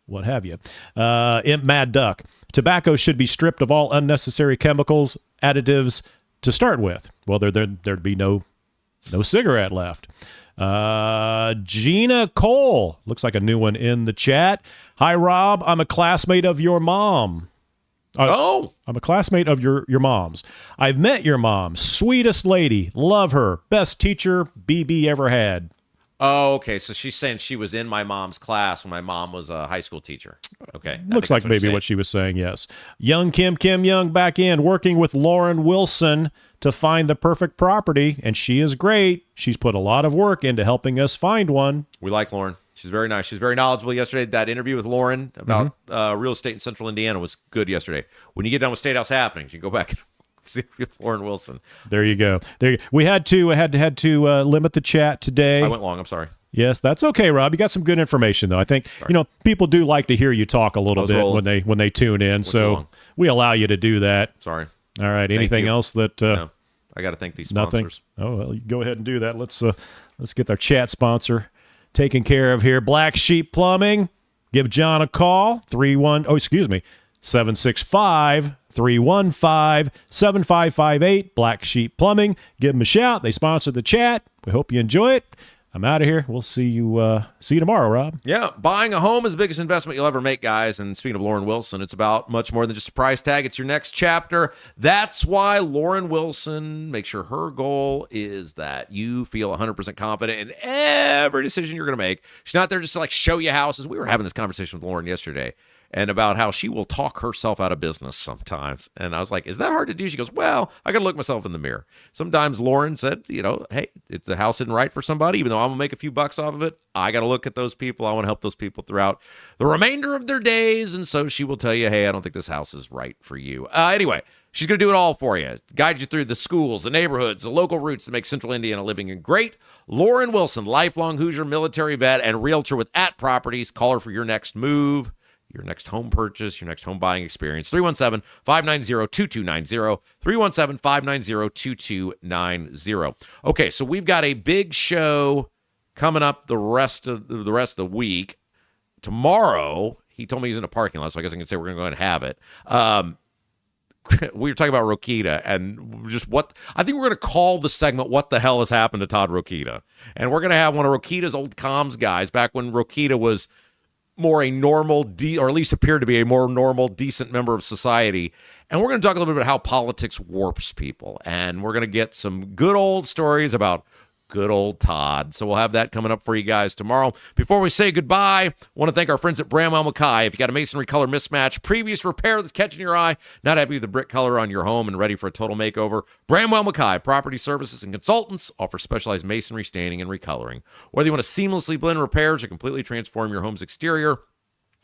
what have you. Mad Duck. Tobacco should be stripped of all unnecessary chemicals, additives to start with. Well, there'd be no cigarette left. Gina Cole. Looks like a new one in the chat. Hi, Rob. I'm a classmate of your mom. I'm a classmate of your mom's. I've met your mom. Sweetest lady. Love her. Best teacher BB ever had. Oh, okay. So she's saying she was in my mom's class when my mom was a high school teacher. Okay. Looks like maybe what she was saying, yes. Young Kim Young back in, working with Lauren Wilson to find the perfect property, and she is great. She's put a lot of work into helping us find one. We like Lauren. She's very nice. She's very knowledgeable. Yesterday, that interview with Lauren about real estate in Central Indiana was good yesterday. When you get done with State House Happenings, you can go back and see with Lauren Wilson. There you go. We had to limit the chat today. I went long. I'm sorry. Yes, that's okay, Rob. You got some good information, though. I think people do like to hear you talk a little bit when they tune in. So we allow you to do that. Sorry. All right. Anything else that? No. I got to thank these sponsors. Nothing. Oh, well, you go ahead and do that. Let's get our chat sponsor taken care of here. Black Sheep Plumbing. Give John a call. 765-315-7558. Black Sheep Plumbing. Give them a shout. They sponsor the chat. We hope you enjoy it. I'm out of here. We'll see you tomorrow, Rob. Yeah, buying a home is the biggest investment you'll ever make, guys. And speaking of Lauren Wilson, it's about much more than just a price tag. It's your next chapter. That's why Lauren Wilson makes sure her goal is that you feel 100% confident in every decision you're going to make. She's not there just to show you houses. We were having this conversation with Lauren yesterday. and about how she will talk herself out of business sometimes. And I was like, is that hard to do? She goes, well, I got to look myself in the mirror. Sometimes Lauren said, hey, if the house isn't right for somebody, even though I'm going to make a few bucks off of it, I got to look at those people. I want to help those people throughout the remainder of their days. And so she will tell you, hey, I don't think this house is right for you. Anyway, she's going to do it all for you. Guide you through the schools, the neighborhoods, the local routes that make Central Indiana living great. Lauren Wilson, lifelong Hoosier military vet and realtor with @Properties. Call her for your next move, your next home purchase, your next home buying experience. 317-590-2290. 317-590-2290. Okay, so we've got a big show coming up the rest of the week. Tomorrow, he told me he's in a parking lot, so I guess I can say we're going to go ahead and have it. We were talking about Rokita and just I think we're going to call the segment "What the hell has happened to Todd Rokita?" And we're going to have one of Rokita's old comms guys back when Rokita was more a normal, or at least appeared to be a more normal, decent member of society. And we're going to talk a little bit about how politics warps people. And we're going to get some good old stories about good old Todd. So we'll have that coming up for you guys tomorrow. Before we say goodbye, I want to thank our friends at Bramwell Mackay. If you got a masonry color mismatch, previous repair that's catching your eye, not happy with the brick color on your home and ready for a total makeover, Bramwell Mackay Property Services and Consultants offer specialized masonry, staining, and recoloring. Whether you want to seamlessly blend repairs or completely transform your home's exterior,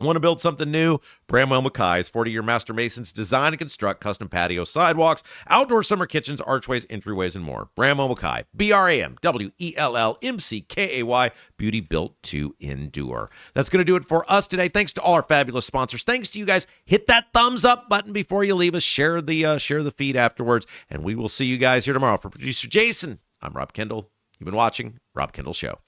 want to build something new? Bramwell Mackay's 40-year master masons design and construct custom patios, sidewalks, outdoor summer kitchens, archways, entryways, and more. Bramwell Mackay, BRAMWELLMCKAY, beauty built to endure. That's going to do it for us today. Thanks to all our fabulous sponsors. Thanks to you guys. Hit that thumbs up button before you leave us. Share the feed afterwards, and we will see you guys here tomorrow. For producer Jason, I'm Rob Kendall. You've been watching Rob Kendall Show.